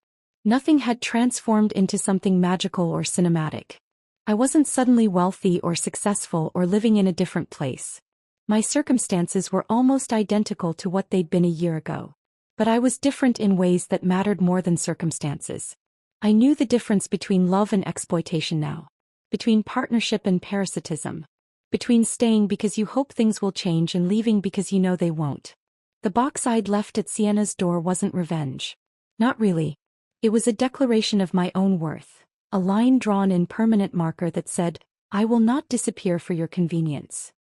Nothing had transformed into something magical or cinematic. I wasn't suddenly wealthy or successful or living in a different place. My circumstances were almost identical to what they'd been a year ago. But I was different in ways that mattered more than circumstances. I knew the difference between love and exploitation now. Between partnership and parasitism. Between staying because you hope things will change and leaving because you know they won't. The box I'd left at Sienna's door wasn't revenge. Not really. It was a declaration of my own worth. A line drawn in permanent marker that said, "I will not disappear for your convenience."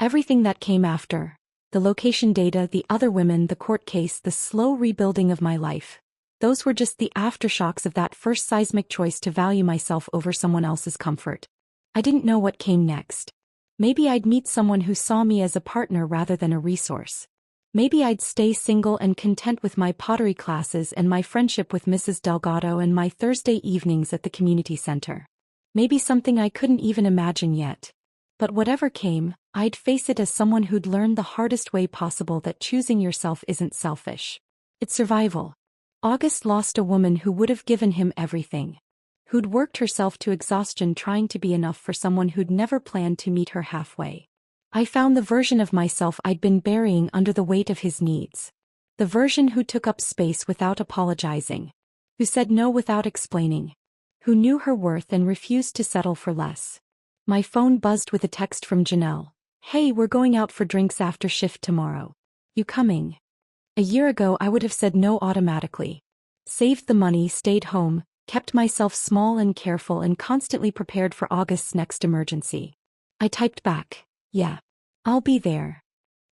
Everything that came after, the location data, the other women, the court case, the slow rebuilding of my life, those were just the aftershocks of that first seismic choice to value myself over someone else's comfort. I didn't know what came next. Maybe I'd meet someone who saw me as a partner rather than a resource. Maybe I'd stay single and content with my pottery classes and my friendship with Mrs. Delgado and my Thursday evenings at the community center. Maybe something I couldn't even imagine yet. But whatever came, I'd face it as someone who'd learned the hardest way possible that choosing yourself isn't selfish. It's survival. August lost a woman who would have given him everything. Who'd worked herself to exhaustion trying to be enough for someone who'd never planned to meet her halfway. I found the version of myself I'd been burying under the weight of his needs. The version who took up space without apologizing. Who said no without explaining. Who knew her worth and refused to settle for less. My phone buzzed with a text from Janelle. "Hey, we're going out for drinks after shift tomorrow. You coming?" A year ago I would have said no automatically. Saved the money, stayed home, kept myself small and careful and constantly prepared for August's next emergency. I typed back, "Yeah. I'll be there."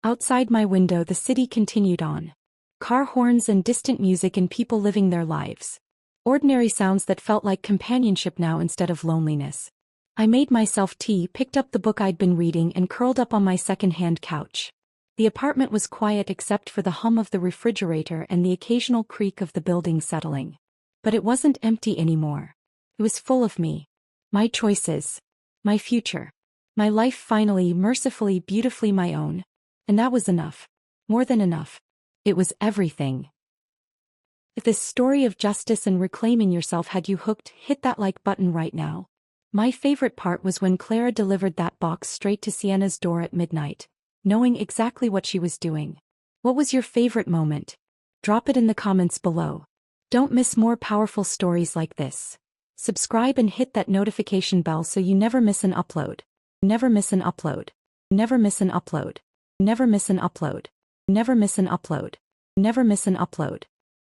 Outside my window the city continued on. Car horns and distant music and people living their lives. Ordinary sounds that felt like companionship now instead of loneliness. I made myself tea, picked up the book I'd been reading and curled up on my second-hand couch. The apartment was quiet except for the hum of the refrigerator and the occasional creak of the building settling. But it wasn't empty anymore. It was full of me. My choices. My future. My life finally, mercifully, beautifully my own. And that was enough. More than enough. It was everything. If this story of justice and reclaiming yourself had you hooked, hit that like button right now. My favorite part was when Clara delivered that box straight to Sienna's door at midnight, knowing exactly what she was doing. What was your favorite moment? Drop it in the comments below. Don't miss more powerful stories like this. Subscribe and hit that notification bell so you never miss an upload. Never miss an upload. Never miss an upload. Never miss an upload. Never miss an upload. Never miss an upload.